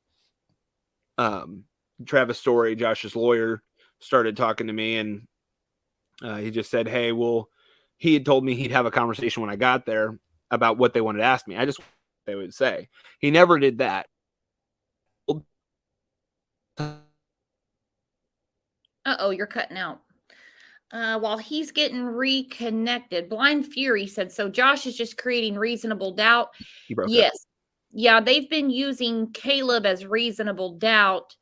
G: Travis Story, Josh's lawyer, started talking to me, and he just said, hey, well, he had told me he'd have a conversation when I got there about what they wanted to ask me. I just they would say. He never did that.
A: Uh-oh, you're cutting out. While he's getting reconnected, Blind Fury said, so Josh is just creating reasonable doubt. Yes. Up. Yeah, they've been using Caleb as reasonable doubt.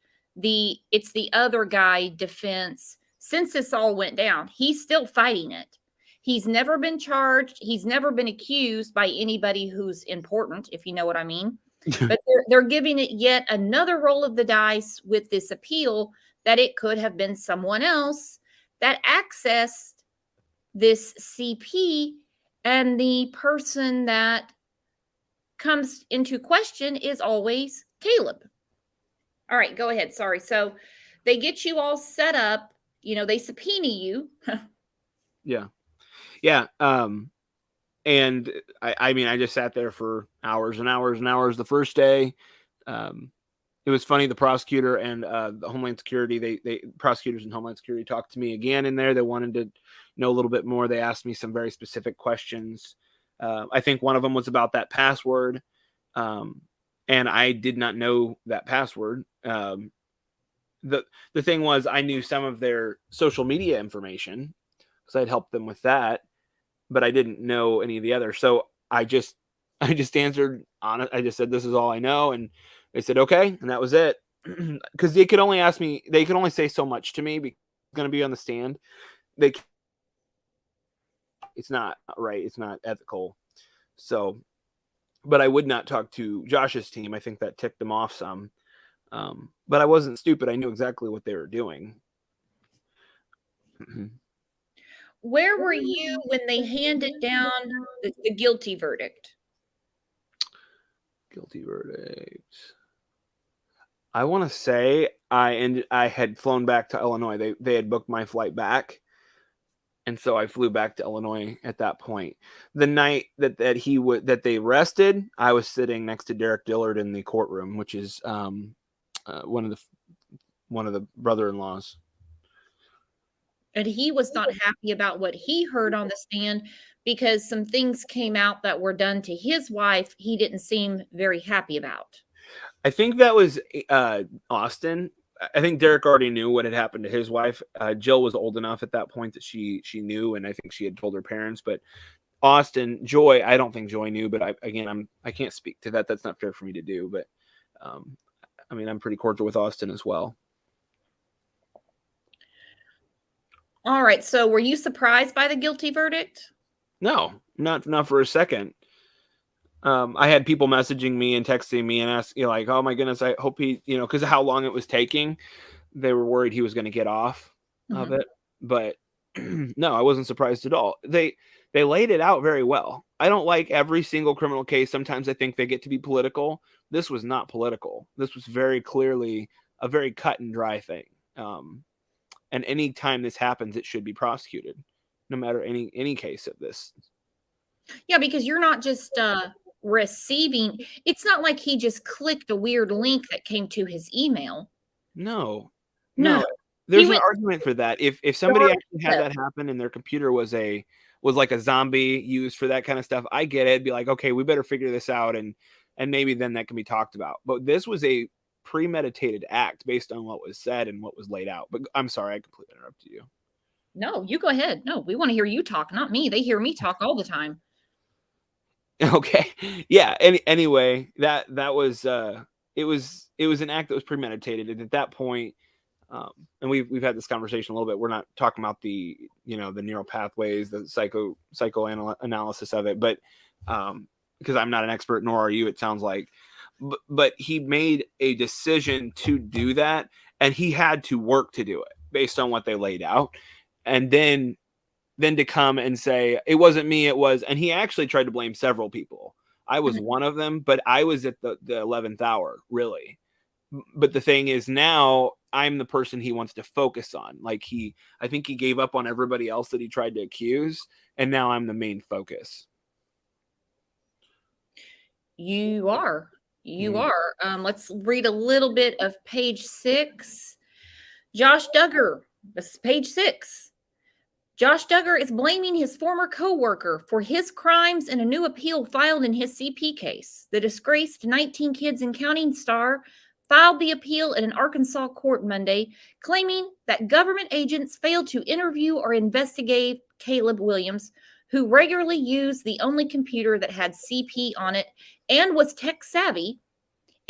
A: It's the other guy defense. Since this all went down, he's still fighting it. He's never been charged. He's never been accused by anybody who's important, if you know what I mean. But they're giving it yet another roll of the dice with this appeal that it could have been someone else that accessed this CP, and the person that comes into question is always Caleb. All right, go ahead. Sorry. So they get you all set up, you know, they subpoena you.
G: Yeah. Yeah. And I mean, I just sat there for hours and hours and hours the first day. It was funny. The prosecutor and the Homeland Security, they prosecutors and Homeland Security talked to me again in there. They wanted to know a little bit more. They asked me some very specific questions. I think one of them was about that password. And I did not know that password. The thing was, I knew some of their social media information because I'd helped them with that, but I didn't know any of the others. So I just answered on it. I just said, this is all I know. And they said, okay. And that was it. Because they could only ask me, they could only say so much to me because I'm going to be on the stand. It's not right. It's not ethical. So, but I would not talk to Josh's team. I think that ticked them off some. But I wasn't stupid. I knew exactly what they were doing.
A: Where were you when they handed down the guilty verdict?
G: Guilty verdict. I want to say I had flown back to Illinois. They had booked my flight back, and so I flew back to Illinois at that point. The night that they arrested, I was sitting next to Derek Dillard in the courtroom, which is one of the brother-in-laws.
A: And he was not happy about what he heard on the stand because some things came out that were done to his wife he didn't seem very happy about.
G: I think that was Austin. I think Derek already knew what had happened to his wife. Jill was old enough at that point that she knew, and I think she had told her parents. But Austin, Joy, I don't think Joy knew. But I can't speak to that. That's not fair for me to do. But I mean, I'm pretty cordial with Austin as well.
A: All right. So were you surprised by the guilty verdict?
G: No, not for a second. I had people messaging me and texting me and asking, like, oh my goodness, I hope he, because of how long it was taking, they were worried he was going to get off of it. But no, I wasn't surprised at all. They laid it out very well. I don't like every single criminal case. Sometimes I think they get to be political. This was not political. This was very clearly a very cut and dry thing. And any time this happens, it should be prosecuted, no matter any case of this.
A: Yeah, because you're not just receiving. It's not like he just clicked a weird link that came to his email.
G: No.
A: He
G: There's an
A: went
G: argument for that. If somebody
A: dark
G: actually had that happen and their computer was like a zombie used for that kind of stuff, I get it. It'd be like, okay, we better figure this out, and maybe then that can be talked about. But this was a premeditated act based on what was said and what was laid out. But I'm sorry, I completely interrupted you.
A: No, you go ahead. No, we want to hear you talk, not me. They hear me talk all the time.
G: Okay. Yeah. Anyway, that was it was an act that was premeditated, and at that point, and we've had this conversation a little bit. We're not talking about the the neural pathways, the psychoanalysis of it, but because I'm not an expert, nor are you. It sounds like, but he made a decision to do that, and he had to work to do it based on what they laid out, and then to come and say it wasn't me, it was, and he actually tried to blame several people. I was one of them, but I was at the 11th hour, really. But the thing is, now I'm the person he wants to focus on. Like I think he gave up on everybody else that he tried to accuse, and now I'm the main focus.
A: You are. Let's read a little bit of page 6. Josh Duggar, this is page 6. Josh Duggar is blaming his former co-worker for his crimes in a new appeal filed in his CP case. The disgraced 19 kids and counting star filed the appeal in an Arkansas court Monday, claiming that government agents failed to interview or investigate Caleb Williams, who regularly used the only computer that had CP on it and was tech savvy,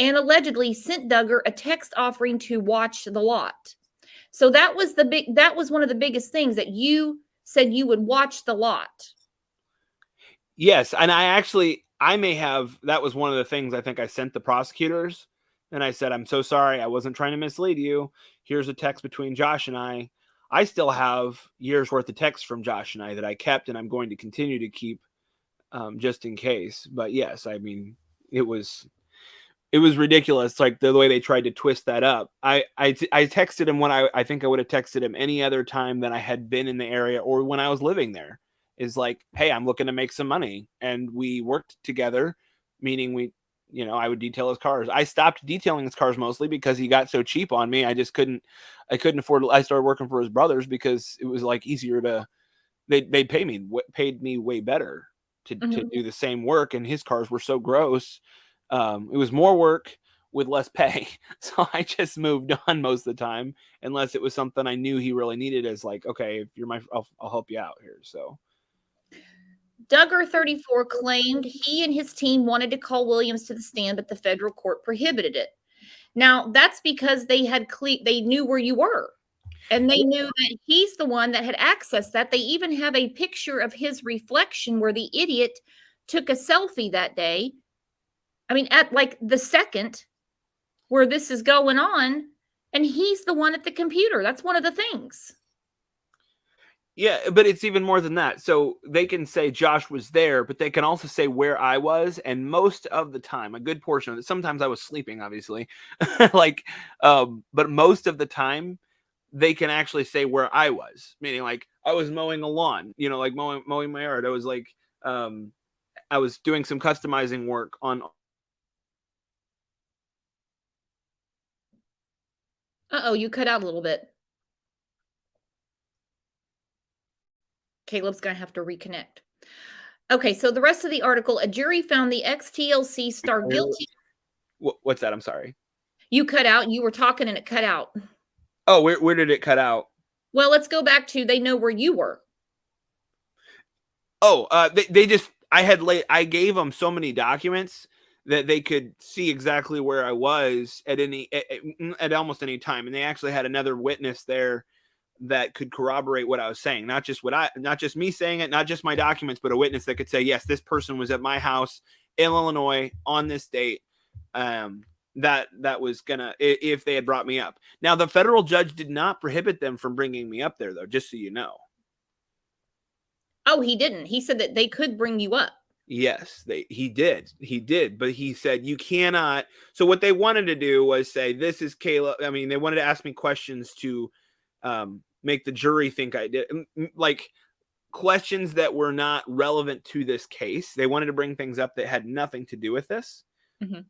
A: and allegedly sent Duggar a text offering to watch the lot. So that was one of the biggest things, that you said you would watch the lot.
G: Yes, and that was one of the things I think I sent the prosecutors, and I said, I'm so sorry, I wasn't trying to mislead you. Here's a text between Josh and I. I still have years worth of texts from Josh and I that I kept, and I'm going to continue to keep just in case. But yes, I mean, it was ridiculous, like the way they tried to twist that up. I texted him when I think I would have texted him any other time that I had been in the area or when I was living there. Is like, hey, I'm looking to make some money, and we worked together, meaning I would detail his cars. I stopped detailing his cars mostly because he got so cheap on me. I couldn't afford it. I started working for his brothers because it was like easier to, they paid me way better to do the same work, and his cars were so gross. It was more work with less pay. So I just moved on most of the time, unless it was something I knew he really needed, as like, okay, if you're I'll help you out here. So
A: Duggar, 34, claimed he and his team wanted to call Williams to the stand, but the federal court prohibited it. Now, that's because they knew where you were, and they knew that he's the one that had accessed that. They even have a picture of his reflection where the idiot took a selfie that day. I mean, at like the second where this is going on, and he's the one at the computer. That's one of the things.
G: Yeah, but it's even more than that. So they can say Josh was there, but they can also say where I was. And most of the time, a good portion of it, sometimes I was sleeping, obviously, like, but most of the time, they can actually say where I was, meaning like I was mowing a lawn, like mowing my yard. I was like, I was doing some customizing work on.
A: Uh-oh, you cut out a little bit. Caleb's going to have to reconnect. Okay, so the rest of the article, a jury found the ex-TLC star guilty.
G: What's that? I'm sorry.
A: You cut out. You were talking and it cut out.
G: Oh, where did it cut out?
A: Well, let's go back to they know where you were.
G: Oh, they just I gave them so many documents that they could see exactly where I was at almost any time, and they actually had another witness there that could corroborate what I was saying, not just me saying it, not just my documents, but a witness that could say, yes, this person was at my house in Illinois on this date. That was gonna, if they had brought me up. Now, the federal judge did not prohibit them from bringing me up there, though, just so you know.
A: Oh, he didn't. He said that they could bring you up.
G: Yes, he did, but he said you cannot. So what they wanted to do was say, this is Caleb. I mean, they wanted to ask me questions to make the jury think I did, like questions that were not relevant to this case. They wanted to bring things up that had nothing to do with this.
A: Mm-hmm.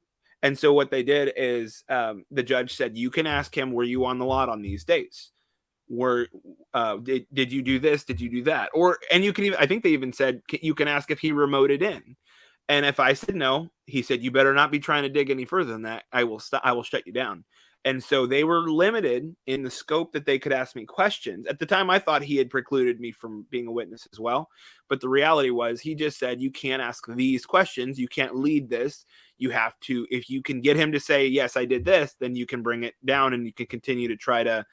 G: And so what they did is the judge said, you can ask him, were you on the lot on these dates? Did you do this? Did you do that? And you can even, I think they even said, you can ask if he remoted in. And if I said no, he said, you better not be trying to dig any further than that. I will shut you down. And so they were limited in the scope that they could ask me questions. At the time, I thought he had precluded me from being a witness as well. But the reality was he just said, you can't ask these questions. You can't lead this. You have to, if you can get him to say, yes, I did this, then you can bring it down and you can continue to try to,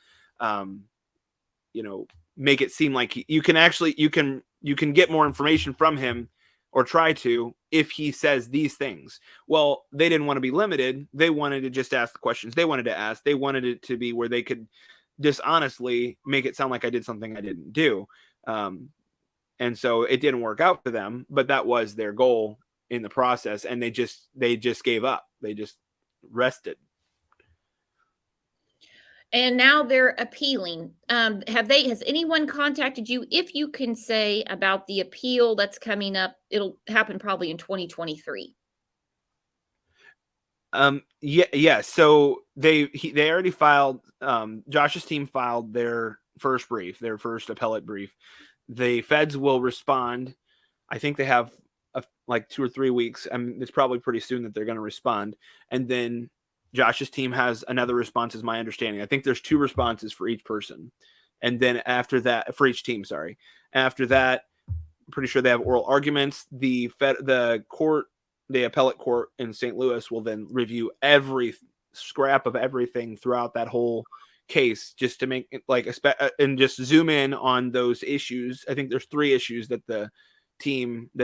G: make it seem like you can get more information from him, or try to, if he says these things. Well, they didn't want to be limited. They wanted to just ask the questions they wanted to ask. They wanted it to be where they could dishonestly make it sound like I did something I didn't do. And so it didn't work out for them, but that was their goal in the process. And they just gave up. They just rested.
A: And now they're appealing. Has anyone contacted you, if you can say, about the appeal that's coming up? It'll happen probably in 2023.
G: Yeah. So they already filed, Josh's team filed their first appellate brief. The feds will respond. I think they have like 2 or 3 weeks. I mean, it's probably pretty soon that they're going to respond. And then Josh's team has another response, is my understanding. I think there's 2 responses for each person. And then after that, for each team, sorry. After that, I'm pretty sure they have oral arguments. The appellate court in St. Louis will then review every scrap of everything throughout that whole case, just to make it and just zoom in on those issues. I think there's 3 issues that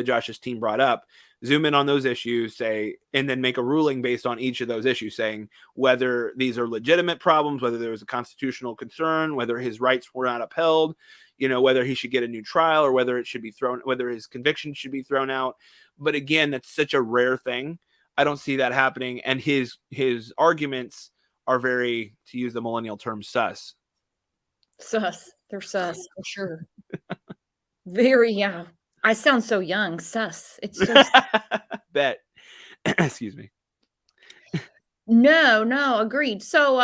G: Josh's team brought up. Zoom in on those issues, and then make a ruling based on each of those issues, saying whether these are legitimate problems, whether there was a constitutional concern, whether his rights were not upheld, whether he should get a new trial, or whether his conviction should be thrown out. But again, that's such a rare thing. I don't see that happening. And his arguments are very, to use the millennial term, sus.
A: Sus. They're sus, for sure. Very, yeah. I sound so young. Sus. It's so
G: Bet. Excuse me.
A: No, agreed. So,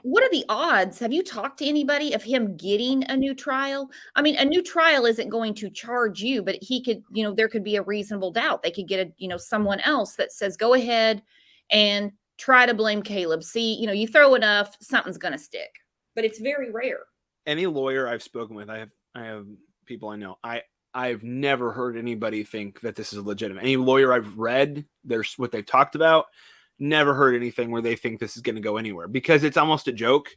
A: what are the odds? Have you talked to anybody of him getting a new trial? I mean, a new trial isn't going to charge you, but he could, there could be a reasonable doubt. They could get someone else that says, go ahead and try to blame Caleb. See, you throw enough, something's going to stick. But it's very rare.
G: Any lawyer I've spoken with, I have people I know. I've never heard anybody think that this is legitimate. Any lawyer I've read, there's what they've talked about. Never heard anything where they think this is going to go anywhere, because it's almost a joke.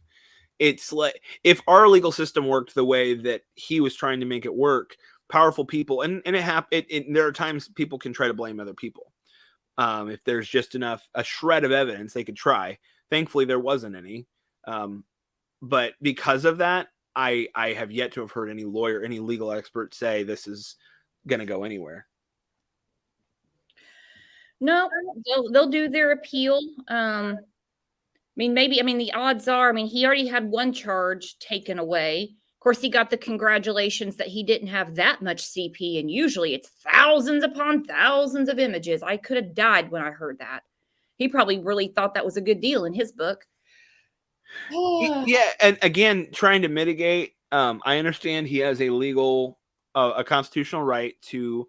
G: It's like, if our legal system worked the way that he was trying to make it work, powerful people, and there are times people can try to blame other people. If there's just a shred of evidence, they could try. Thankfully, there wasn't any. But because of that, I have yet to have heard any lawyer, any legal expert say this is going to go anywhere.
A: No, they'll do their appeal. I mean, the odds are, he already had one charge taken away. Of course, he got the congratulations that he didn't have that much CP, and usually it's thousands upon thousands of images. I could have died when I heard that. He probably really thought that was a good deal in his book.
G: Yeah, and again, trying to mitigate. I understand he has a constitutional right to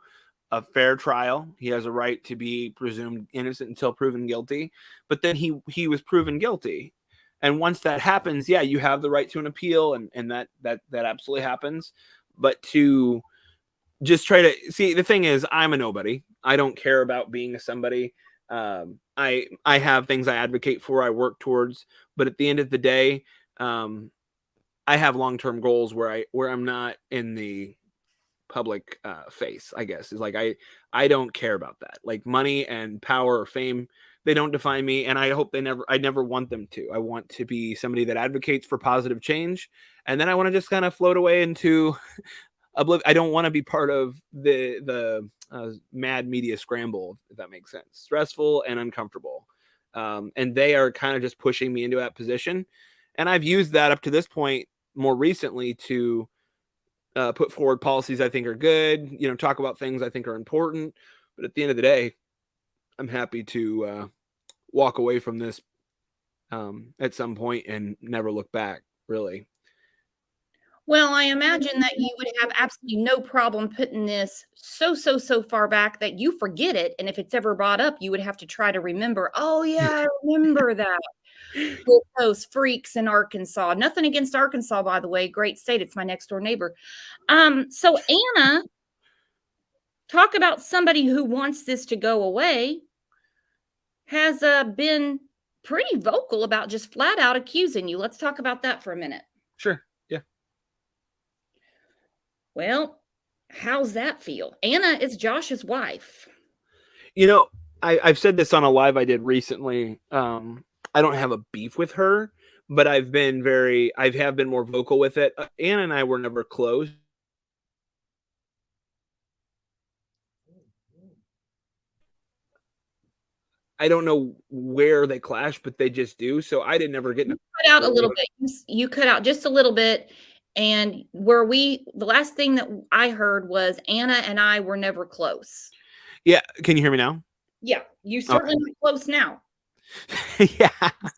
G: a fair trial. He has a right to be presumed innocent until proven guilty. But then he was proven guilty, and once that happens, yeah, you have the right to an appeal, and that absolutely happens. But to just try to see, the thing is, I'm a nobody. I don't care about being a somebody. I have things I advocate for, I work towards, but at the end of the day, I have long-term goals where I'm not in the public face, I guess. Is like I don't care about that. Like money and power or fame, they don't define me, and I hope I never want them to. I want to be somebody that advocates for positive change, and then I want to just kind of float away into I don't want to be part of the mad media scramble, if that makes sense. Stressful and uncomfortable. And they are kind of just pushing me into that position. And I've used that up to this point more recently to put forward policies I think are good, talk about things I think are important. But at the end of the day, I'm happy to walk away from this at some point and never look back, really.
A: Well, I imagine that you would have absolutely no problem putting this so far back that you forget it, and if it's ever brought up, you would have to try to remember, "Oh, yeah, I remember that." With those freaks in Arkansas. Nothing against Arkansas, by the way, great state, it's my next-door neighbor. So Anna, talk about somebody who wants this to go away, has, been pretty vocal about just flat out accusing you. Let's talk about that for a minute.
G: Sure.
A: Well, how's that feel? Anna is Josh's wife.
G: I've said this on a live I did recently. I don't have a beef with her, but I have been more vocal with it. Anna and I were never close. I don't know where they clash, but they just do. So I didn't ever get
A: cut out a little bit. You cut out just a little bit. And the last thing that I heard was Anna and I were never close.
G: Yeah. Can you hear me now?
A: Yeah. You certainly not close now.
G: Yeah.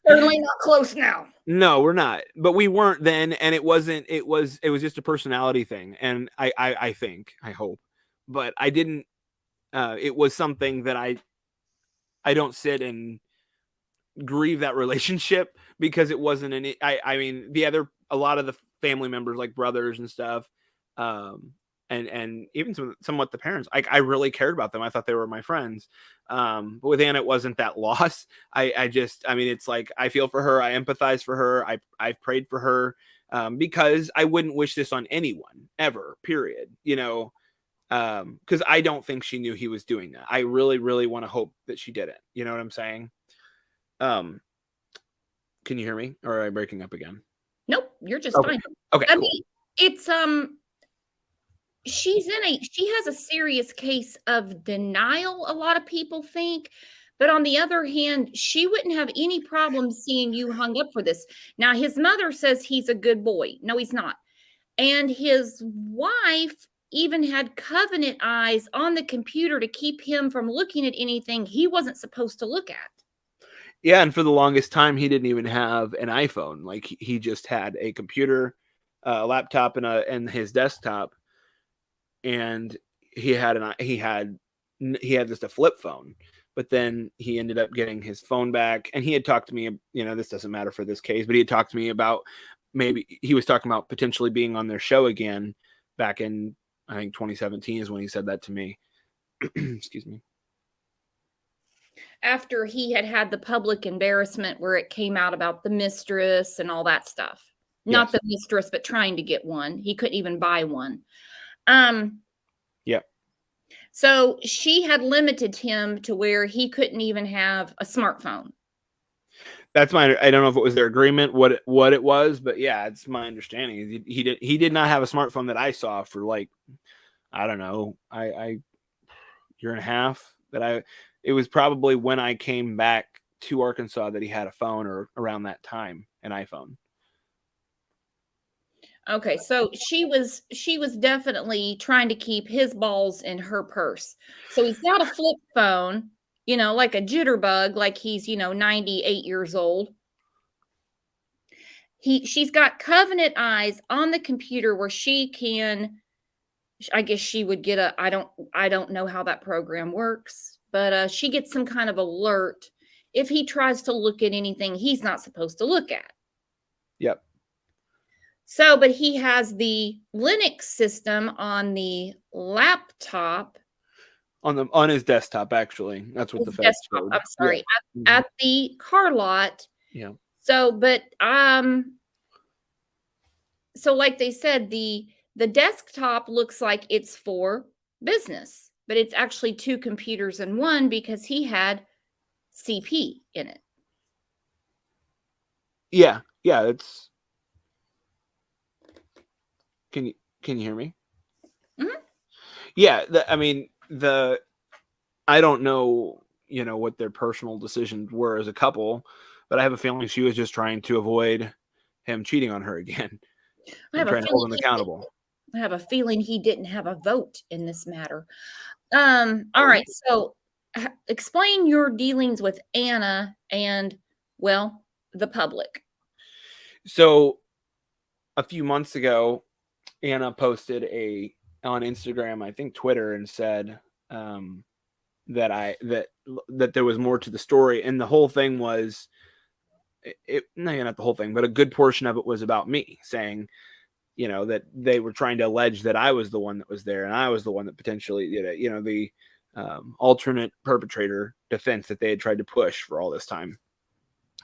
A: Certainly not close now.
G: No, we're not. But we weren't then. And it was just a personality thing. And I hope, but I didn't, it was something that I don't sit and grieve that relationship because it wasn't a lot of the family members, like brothers and stuff, and even somewhat the parents, I really cared about them. I thought they were my friends. But with Anna, it wasn't that loss. It's like, I feel for her. I empathize for her. I've prayed for her, because I wouldn't wish this on anyone ever, period. Because I don't think she knew he was doing that. I really, really want to hope that she didn't. You know what I'm saying? Can you hear me, or am I breaking up again?
A: Nope, you're just
G: Okay.
A: fine.
G: Okay,
A: I
G: cool.
A: mean, it's she has a serious case of denial, a lot of people think, but on the other hand, she wouldn't have any problem seeing you hung up for this. Now, his mother says he's a good boy. No, he's not. And his wife even had covenant eyes on the computer to keep him from looking at anything he wasn't supposed to look at.
G: Yeah, and for the longest time, he didn't even have an iPhone. Like, he just had a computer, a laptop, and his desktop, and he had just a flip phone. But then he ended up getting his phone back, and he had talked to me. This doesn't matter for this case, but he had talked to me about, maybe he was talking about potentially being on their show again back in, I think, 2017 is when he said that to me. Excuse me.
A: After he had the public embarrassment where it came out about the mistress and all that stuff. Not the mistress, but trying to get one. He couldn't even buy one.
G: Yeah.
A: So she had limited him to where he couldn't even have a smartphone.
G: That's my. I don't know if it was their agreement, what it was, but yeah, it's my understanding. He did not have a smartphone that I saw for like, I don't know, I year and a half it was probably when I came back to Arkansas that he had a phone, or around that time, an iPhone.
A: Okay, so she was definitely trying to keep his balls in her purse. So he's got a flip phone, like a jitterbug, like he's, 98 years old. She's got Covenant Eyes on the computer where she can, I guess she would get I don't know how that program works, but she gets some kind of alert if he tries to look at anything he's not supposed to look at.
G: Yep.
A: So, but he has the Linux system on the laptop.
G: On his desktop, actually. That's what the feds showed.
A: I'm sorry.
G: Yeah.
A: At the car lot.
G: Yeah.
A: So, but so like they said, the desktop looks like it's for business, but it's actually two computers in one because he had CP in it.
G: Yeah. It's. Can you hear me?
A: Mm-hmm.
G: Yeah, I don't know, what their personal decisions were as a couple, but I have a feeling she was just trying to avoid him cheating on her again. And trying to hold him accountable.
A: I have a feeling he didn't have a vote in this matter. All right, so explain your dealings with Anna and, well, the public.
G: So a few months ago, Anna posted on Instagram, I think Twitter, and said that there was more to the story, and the whole thing was not the whole thing, but a good portion of it was about me, saying, that they were trying to allege that I was the one that was there, and I was the one that potentially did it. The alternate perpetrator defense that they had tried to push for all this time.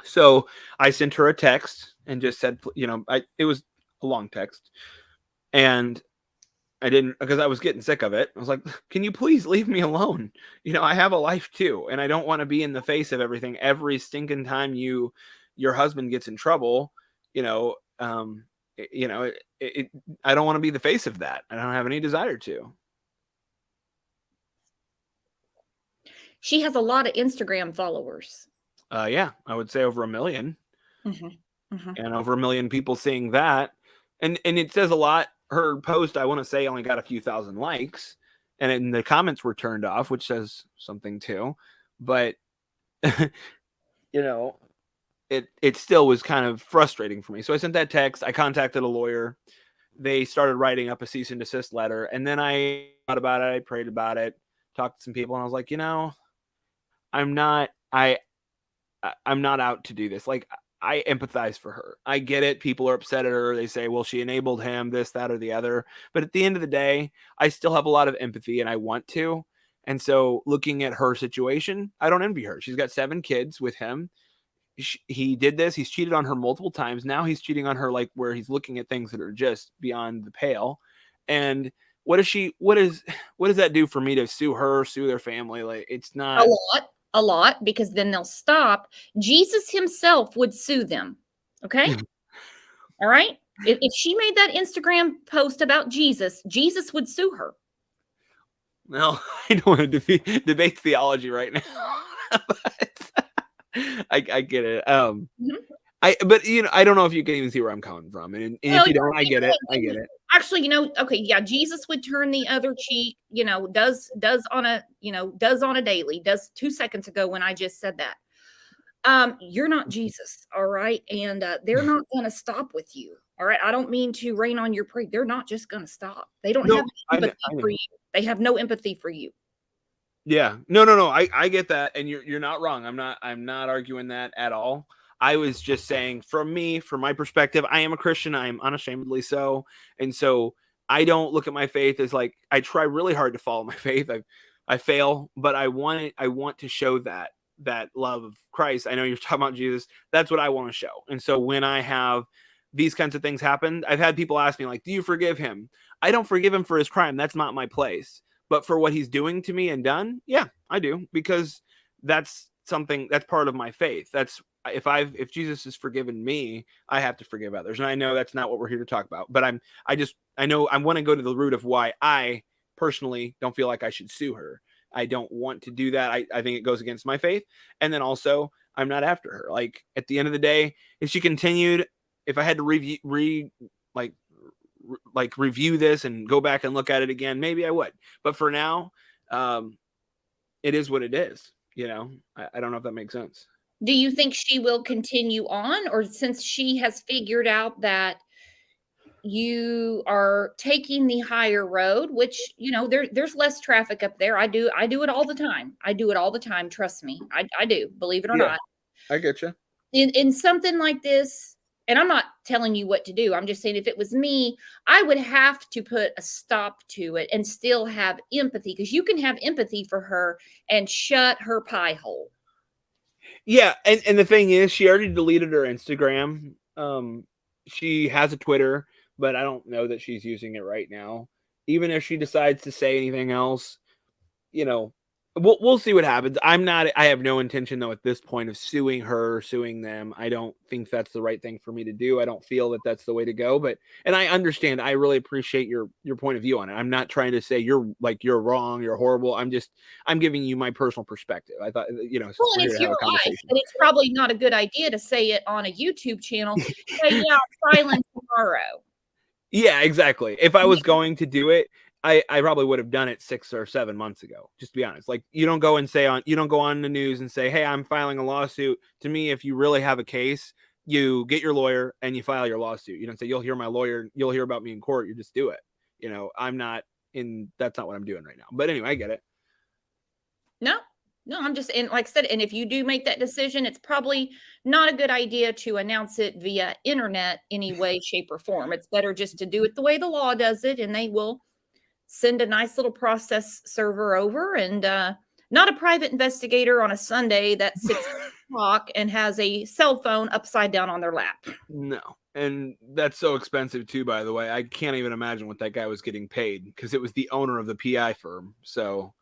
G: So I sent her a text and just said, it was a long text. And I didn't, because I was getting sick of it. I was like, can you please leave me alone? I have a life too. And I don't want to be in the face of everything every stinking time your husband gets in trouble. I don't want to be the face of that. I don't have any desire to.
A: She has a lot of Instagram followers.
G: Yeah, I would say over 1 million.
A: Mm-hmm. Mm-hmm.
G: And over 1 million people seeing that. And it says a lot. Her post, I want to say, only got a few thousand likes, and then the comments were turned off, which says something too. But it still was kind of frustrating for me. So I sent that text. I contacted a lawyer. They started writing up a cease and desist letter, and then I thought about it. I prayed about it, talked to some people, and I was like, I'm not out to do this. Like, I empathize for her. I get it. People are upset at her. They say, well, she enabled him, this, that, or the other. But at the end of the day, I still have a lot of empathy, and I want to. And so looking at her situation, I don't envy her. She's got 7 kids with him. He did this. He's cheated on her multiple times. Now he's cheating on her, like, where he's looking at things that are just beyond the pale. And what does that do for me to sue her, sue their family? Like, it's not
A: a lot, because then they'll stop. Jesus himself would sue them. Okay. All right. If she made that Instagram post about Jesus would sue her.
G: Well, I don't want to debate theology right now, but I get it.
A: Mm-hmm.
G: But I don't know if you can even see where I'm coming from, and if you don't, I get it. I get it.
A: Actually, okay, yeah, Jesus would turn the other cheek. Does on a daily. Does 2 seconds ago when I just said that. You're not Jesus, all right, and they're not going to stop with you. All right, I don't mean to rain on your parade. They're not just going to stop. They don't have empathy for you. They have no empathy for you.
G: Yeah, no. I get that, and you're not wrong. I'm not arguing that at all. I was just saying, from my perspective, I am a Christian. I am unashamedly so. And so I don't look at my faith as like, I try really hard to follow my faith. I fail, but I want to show that love of Christ. I know you're talking about Jesus. That's what I want to show. And so when I have these kinds of things happen, I've had people ask me, like, do you forgive him? I don't forgive him for his crime. That's not my place. But for what he's doing to me and done, yeah, I do, because that's something that's part of my faith. That's if Jesus has forgiven me, I have to forgive others. And I know that's not what we're here to talk about, but I know I want to go to the root of why I personally don't feel like I should sue her. I don't want to do that. I think it goes against my faith. And then also, I'm not after her. Like, at the end of the day, if she continued, if I had to review this and go back and look at it again, maybe I would. But for now, it is what it is. You know, I don't know if that makes sense.
A: Do you think she will continue on, or since she has figured out that you are taking the higher road, which, you know, there's less traffic up there. I do it all the time. I do it all the time. Trust me. I do, believe it or
G: Yeah.
A: not.
G: I get you.
A: In something like this, and I'm not telling you what to do. I'm just saying, if it was me, I would have to put a stop to it and still have empathy, because you can have empathy for her and shut her pie hole.
G: Yeah, and the thing is, she already deleted her Instagram. She has a Twitter, but I don't know that she's using it right now. Even if she decides to say anything else, you know, we'll see what happens. I have no intention, though, at this point, of suing her, suing them. I don't think that's the right thing for me to do. I don't feel that that's the way to go. And I understand. I really appreciate your point of view on it. I'm not trying to say you're wrong, you're horrible. I'm giving you my personal perspective. I thought, you know,
A: Well, and it's your life, and it's probably not a good idea to say it on a YouTube channel. Say, yeah, silent tomorrow.
G: Yeah, exactly. If I was going to do it, I probably would have done it 6 or 7 months ago. Just to be honest, like, you don't go on the news and say, "Hey, I'm filing a lawsuit." To me, if you really have a case, you get your lawyer and you file your lawsuit. You don't say, "You'll hear my lawyer. You'll hear about me in court." You just do it. You know, that's not what I'm doing right now. But anyway, I get it.
A: No, I'm just, and like I said, and if you do make that decision, it's probably not a good idea to announce it via internet any way, shape, or form. It's better just to do it the way the law does it, and they will send a nice little process server over, and not a private investigator on a Sunday that's 6 o'clock and has a cell phone upside down on their lap.
G: No. And that's so expensive too, by the way. I can't even imagine what that guy was getting paid, because it was the owner of the PI firm. So,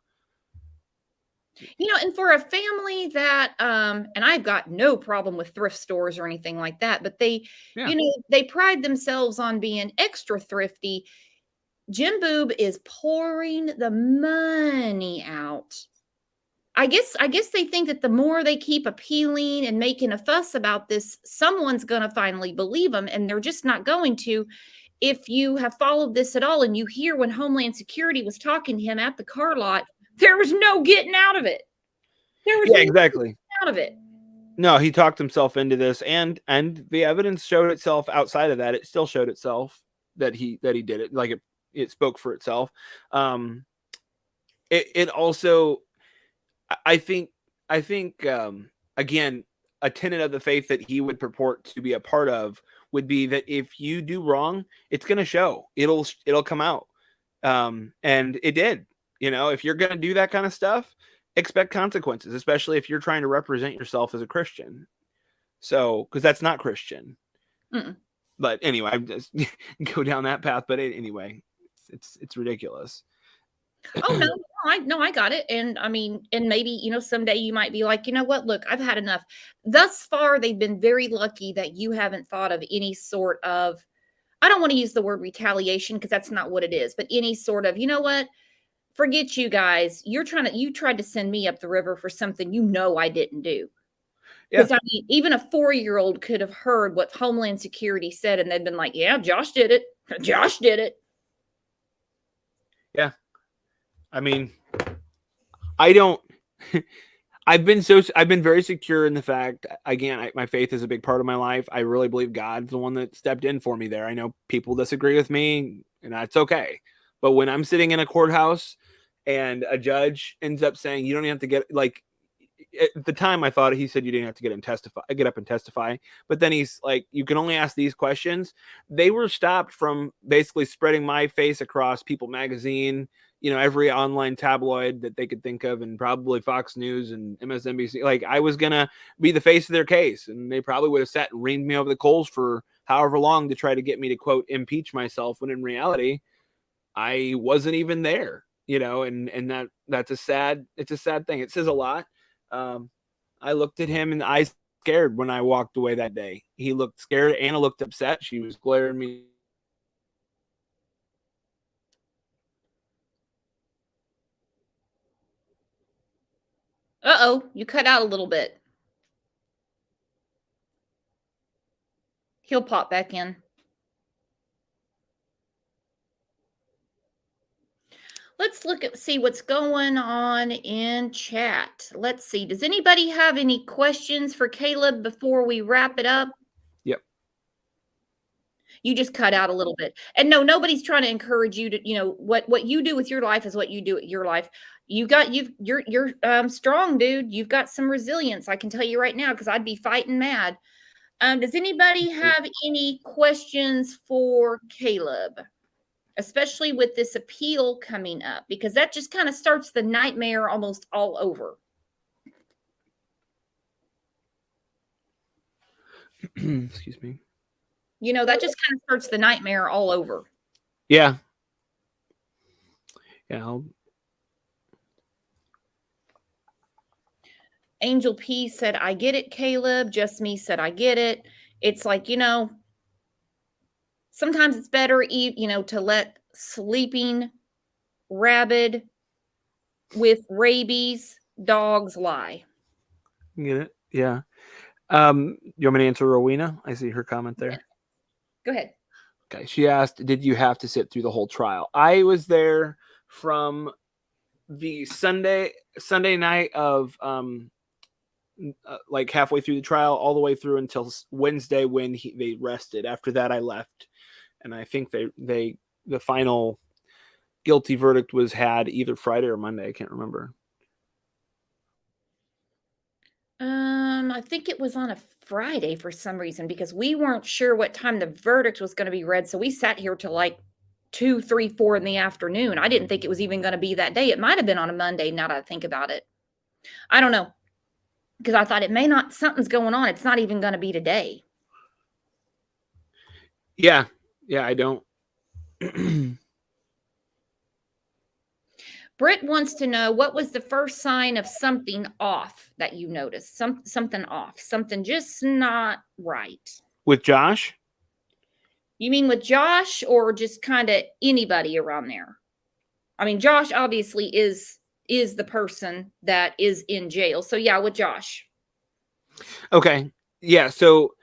A: you know, and for a family that, and I've got no problem with thrift stores or anything like that, but they,
G: Yeah.
A: you know, they pride themselves on being extra thrifty. Jim Boob is pouring the money out. I guess they think that the more they keep appealing and making a fuss about this, someone's going to finally believe them, and they're just not going to. If you have followed this at all, and you hear when Homeland Security was talking to him at the car lot, there was no getting out of it. There was
G: yeah, exactly.
A: out of it.
G: No, he talked himself into this, and the evidence showed itself. Outside of that, it still showed itself that he did it. Like, it spoke for itself. It also, I think again, a tenet of the faith that he would purport to be a part of would be that if you do wrong, it's going to show. It'll come out. And it did. You know, if you're going to do that kind of stuff, expect consequences, especially if you're trying to represent yourself as a Christian. So, because that's not Christian.
A: Mm-mm.
G: But anyway, I just go down that path. But anyway, it's ridiculous.
A: Oh no, I got it. And I mean, and maybe, you know, someday you might be like, you know what, look, I've had enough. Thus far, they've been very lucky that you haven't thought of any sort of, I don't want to use the word retaliation, because that's not what it is, but any sort of, you know what, forget you guys. You tried to send me up the river for something you know I didn't do. Because, I mean, even a 4-year-old could have heard what Homeland Security said, and they'd been like, yeah, Josh did it. Josh did it.
G: Yeah. I mean, I've been very secure in the fact, again, my faith is a big part of my life. I really believe God's the one that stepped in for me there. I know people disagree with me, and that's okay. But when I'm sitting in a courthouse and a judge ends up saying, you don't even have to get, like, at the time I thought he said you didn't have to get up and testify. But then he's like, you can only ask these questions. They were stopped from basically spreading my face across People Magazine, you know, every online tabloid that they could think of, and probably Fox News and MSNBC. Like, I was going to be the face of their case, and they probably would have sat and reamed me over the coals for however long to try to get me to, quote, impeach myself, when in reality, I wasn't even there, you know, it's a sad thing. It says a lot. I looked at him in the eyes scared when I walked away that day. He looked scared. Anna looked upset. She was glaring me.
A: Uh-oh, you cut out a little bit. He'll pop back in. Let's see what's going on in chat. Let's see. Does anybody have any questions for Caleb before we wrap it up?
G: Yep.
A: You just cut out a little bit. And no, nobody's trying to encourage you to, what you do with your life is what you do with your life. You're strong, dude. You've got some resilience. I can tell you right now, because I'd be fighting mad. Does anybody have any questions for Caleb? Especially with this appeal coming up, because that just kind of starts the nightmare almost all over.
G: Excuse me.
A: That just kind of starts the nightmare all over.
G: Yeah. Yeah.
A: Angel P said, I get it, Caleb. Just Me said, I get it. It's like, sometimes it's better, to let sleeping, rabid, with rabies dogs lie.
G: Get it? Yeah. You want me to answer Rowena? I see her comment there.
A: Yeah. Go ahead.
G: Okay. She asked, did you have to sit through the whole trial? I was there from the Sunday night of like halfway through the trial all the way through until Wednesday when they rested. After that, I left, and I think the final guilty verdict was had either Friday or Monday. I can't remember.
A: I think it was on a Friday for some reason, because we weren't sure what time the verdict was going to be read. So we sat here till like 2, 3, 4 in the afternoon. I didn't think it was even going to be that day. It might've been on a Monday. Now that I think about it, I don't know. Because I thought something's going on. It's not even going to be today.
G: Yeah. Yeah. I don't.
A: Britt wants to know, what was the first sign of something off that you noticed? Something off, something just not right.
G: With Josh?
A: You mean with Josh, or just kind of anybody around there? I mean, Josh obviously is the person that is in jail. So yeah, with Josh.
G: Okay. Yeah. So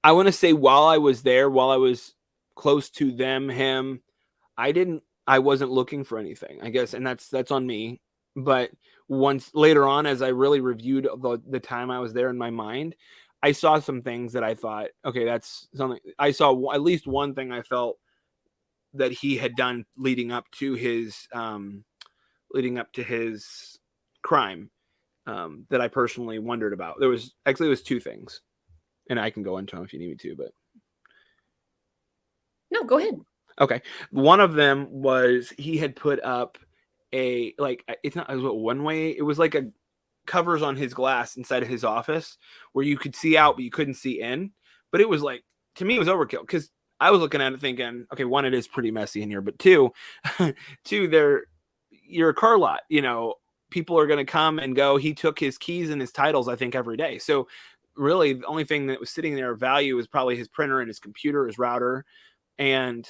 G: I want to say while I was there, while I was close to him, I wasn't looking for anything, I guess. And that's on me. But once later on, as I really reviewed the time I was there in my mind, I saw some things that I thought, okay, that's something. I saw at least one thing I felt that he had done leading up to his crime that I personally wondered about. It was 2 things, and I can go into them if you need me to, but
A: no, go ahead.
G: Okay. One of them was he had put up it was one way. It was like a covers on his glass inside of his office where you could see out, but you couldn't see in. But it was like, to me, it was overkill, because I was looking at it thinking, okay, one, it is pretty messy in here, but two, you're a car lot, people are going to come and go. He took his keys and his titles, I think, every day. So really the only thing that was sitting there of value was probably his printer and his computer, his router. And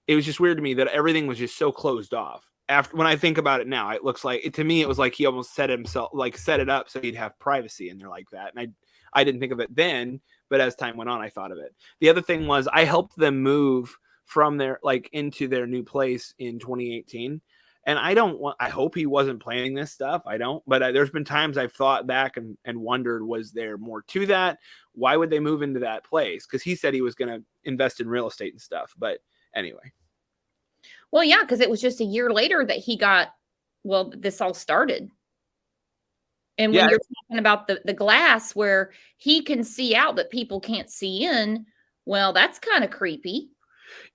G: it was just weird to me that everything was just so closed off. When I think about it now, it looks like to me, it was like he almost set it up so he'd have privacy in there like that. And I didn't think of it then, but as time went on, I thought of it. The other thing was I helped them move from into their new place in 2018. And I hope he wasn't planning this stuff. I don't, but there's been times I've thought back and wondered, was there more to that? Why would they move into that place? Because he said he was going to invest in real estate and stuff. But anyway.
A: Well, yeah, because it was just a year later that this all started. And when you're talking about the glass where he can see out, but people can't see in, well, that's kind of creepy.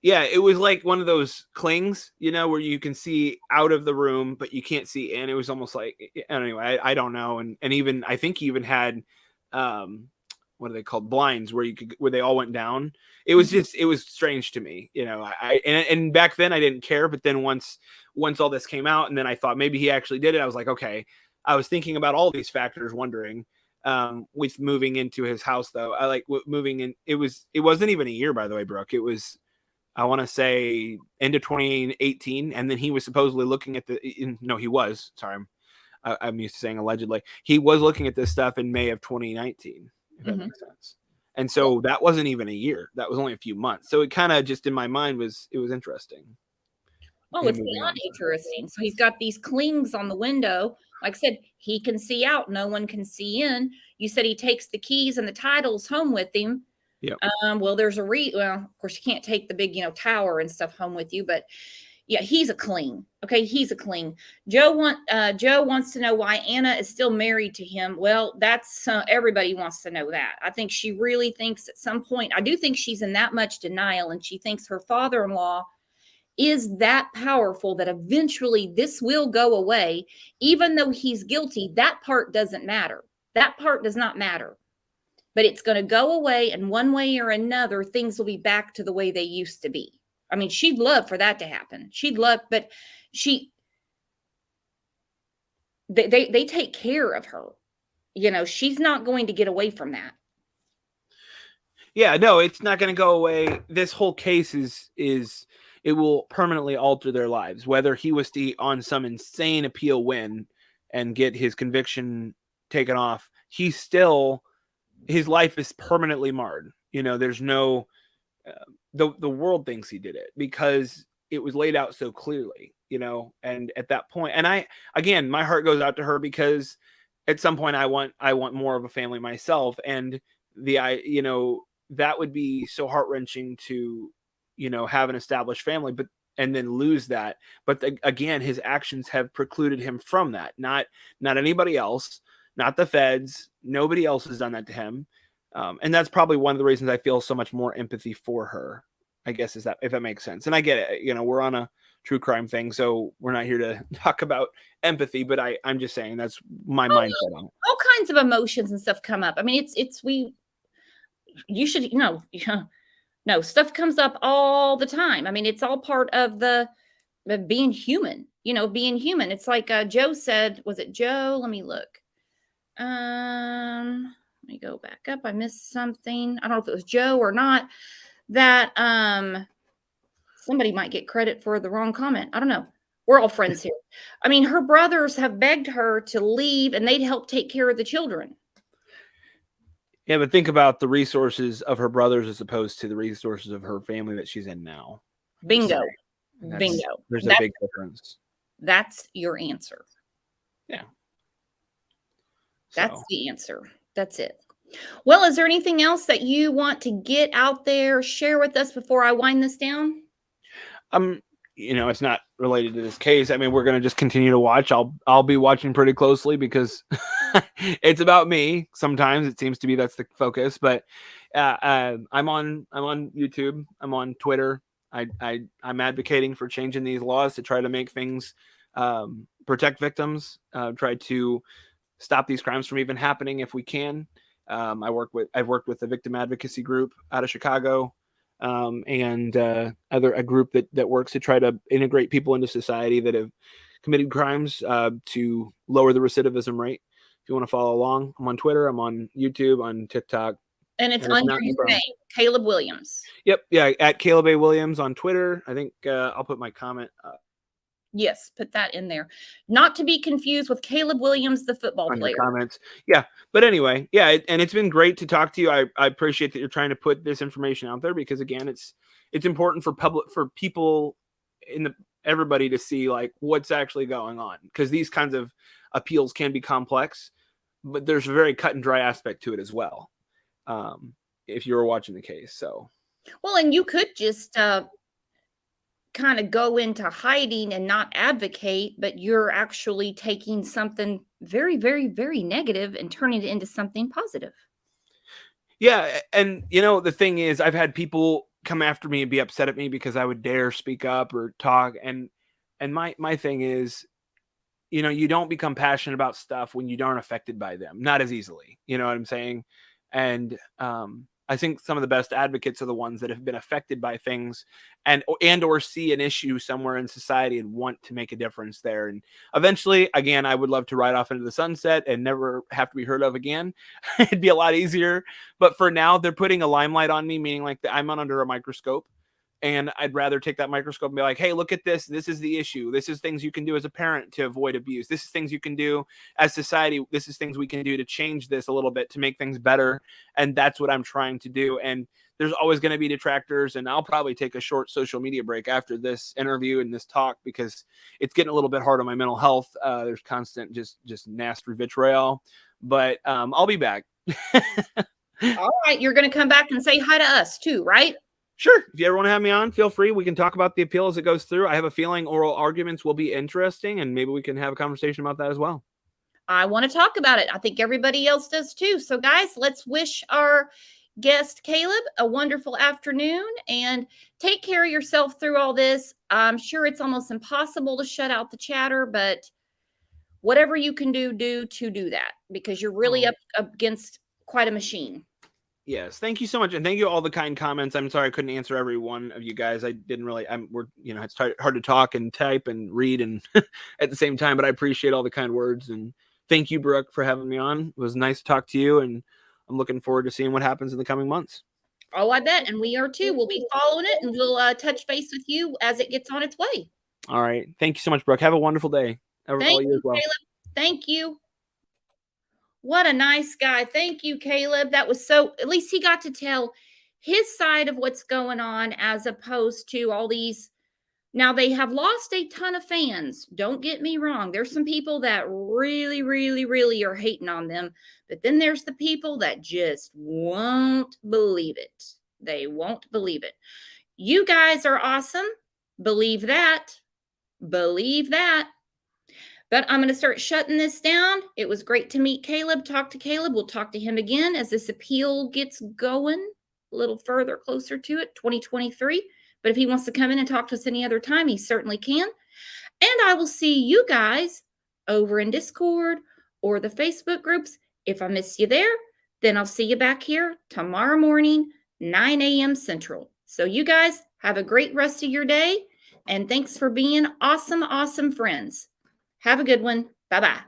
G: Yeah, it was like one of those clings, where you can see out of the room, but you can't see in. It was almost like, anyway, I don't know. And even, I think he even had, what are they called? Blinds where they all went down. It was just, it was strange to me, and back then I didn't care. But then once all this came out, and then I thought maybe he actually did it, I was like, okay, I was thinking about all these factors, wondering, with moving into his house, though. I like moving in. It wasn't even a year, by the way, Brooke. It was, I want to say, end of 2018, and then he was supposedly looking at no, he was. Sorry, I'm used to saying allegedly. He was looking at this stuff in May of 2019, if that makes sense. And so that wasn't even a year. That was only a few months. So it kind of just in my mind was interesting.
A: Oh, it's beyond interesting. So he's got these clings on the window. Like I said, he can see out. No one can see in. You said he takes the keys and the titles home with him.
G: Yeah.
A: Well, there's well, of course you can't take the big, tower and stuff home with you, but yeah, he's a cling. Okay, he's a cling. Joe wants to know why Anna is still married to him. Well, that's everybody wants to know that. I think she really thinks at some point, I do think she's in that much denial, and she thinks her father-in-law is that powerful that eventually this will go away, even though he's guilty. That part doesn't matter. That part does not matter. But it's going to go away, and one way or another, things will be back to the way they used to be. I mean, she'd love for that to happen. She'd love, but they take care of her. She's not going to get away from that.
G: Yeah, no, it's not going to go away. This whole case is it will permanently alter their lives. Whether he was to on some insane appeal win and get his conviction taken off, his life is permanently marred. There's no, the world thinks he did it because it was laid out so clearly, and at that point, and again, my heart goes out to her because at some point I want more of a family myself. And that would be so heart-wrenching to, have an established family, and then lose that. But again, his actions have precluded him from that. Not anybody else, not the feds. Nobody else has done that to him. And that's probably one of the reasons I feel so much more empathy for her, I guess, is that, if that makes sense. And I get it. We're on a true crime thing, so we're not here to talk about empathy, but I'm just saying that's my mindset on it.
A: All kinds of emotions and stuff come up. I mean, you should, no, stuff comes up all the time. I mean, it's all part of being human, being human. It's like Joe said, was it Joe? Let me look. Let me go back up. I missed something. I don't know if it was Joe or not. That somebody might get credit for the wrong comment. I don't know. We're all friends here. I mean, her brothers have begged her to leave, and they'd help take care of the children.
G: Yeah, but think about the resources of her brothers as opposed to the resources of her family that she's in now.
A: Bingo. Bingo.
G: There's a big difference.
A: That's your answer.
G: Yeah.
A: That's the answer. That's it. Well, is there anything else that you want to get out there, share with us before I wind this down?
G: It's not related to this case. I mean, we're going to just continue to watch. I'll be watching pretty closely because it's about me. Sometimes it seems to be that's the focus, but I'm on YouTube. I'm on Twitter. I'm advocating for changing these laws to try to make things protect victims, try to stop these crimes from even happening if we can. I've worked with a victim advocacy group out of Chicago, and a group that works to try to integrate people into society that have committed crimes to lower the recidivism rate. If you want to follow along, I'm on Twitter, I'm on YouTube, on TikTok.
A: And it's under your name, Caleb Williams.
G: Yep. Yeah. At Caleb A. Williams on Twitter. I think I'll put my comment up.
A: Yes, put that in there. Not to be confused with Caleb Williams, the football player.
G: Comments. Yeah. But anyway, yeah. And it's been great to talk to you. I appreciate that you're trying to put this information out there because, again, it's important for people everybody to see like what's actually going on, because these kinds of appeals can be complex, but there's a very cut and dry aspect to it as well. If you were watching the case. So,
A: well, and you could just kind of go into hiding and not advocate, but you're actually taking something very, very, very negative and turning it into something positive.
G: Yeah. And the thing is, I've had people come after me and be upset at me because I would dare speak up or talk. And my thing is, you don't become passionate about stuff when you aren't affected by them, not as easily, you know what I'm saying? And I think some of the best advocates are the ones that have been affected by things and or see an issue somewhere in society and want to make a difference there. And eventually, again, I would love to ride off into the sunset and never have to be heard of again. It'd be a lot easier. But for now, they're putting a limelight on me, meaning like I'm under a microscope. And I'd rather take that microscope and be like, hey, look at this. This is the issue. This is things you can do as a parent to avoid abuse. This is things you can do as society. This is things we can do to change this a little bit, to make things better. And that's what I'm trying to do. And there's always going to be detractors. And I'll probably take a short social media break after this interview and this talk, because it's getting a little bit hard on my mental health. There's constant just nasty vitriol. But I'll be back.
A: All right. You're going to come back and say hi to us too, right?
G: Sure. If you ever want to have me on, feel free. We can talk about the appeal as it goes through. I have a feeling oral arguments will be interesting, and maybe we can have a conversation about that as well.
A: I want to talk about it. I think everybody else does too. So guys, let's wish our guest Caleb a wonderful afternoon and take care of yourself through all this. I'm sure it's almost impossible to shut out the chatter, but whatever you can do to do that, because you're really up against quite a machine.
G: Yes, thank you so much, and thank you all the kind comments. I'm sorry I couldn't answer every one of you guys. I didn't really. It's hard to talk and type and read and at the same time. But I appreciate all the kind words, and thank you, Brooke, for having me on. It was nice to talk to you, and I'm looking forward to seeing what happens in the coming months.
A: Oh, I bet, and we are too. We'll be following it, and we'll touch base with you as it gets on its way.
G: All right, thank you so much, Brooke. Have a wonderful day.
A: Thank you, Caleb. Thank you. What a nice guy. Thank you, Caleb. That was so, at least he got to tell his side of what's going on, as opposed to all these. Now, they have lost a ton of fans. Don't get me wrong. There's some people that really, really, really are hating on them. But then there's the people that just won't believe it. They won't believe it. You guys are awesome. Believe that. Believe that. But I'm going to start shutting this down. It was great to meet Caleb, talk to Caleb. We'll talk to him again as this appeal gets going a little further, closer to it, 2023. But if he wants to come in and talk to us any other time, he certainly can. And I will see you guys over in Discord or the Facebook groups. If I miss you there, then I'll see you back here tomorrow morning, 9 a.m. Central. So you guys have a great rest of your day. And thanks for being awesome, awesome friends. Have a good one. Bye-bye.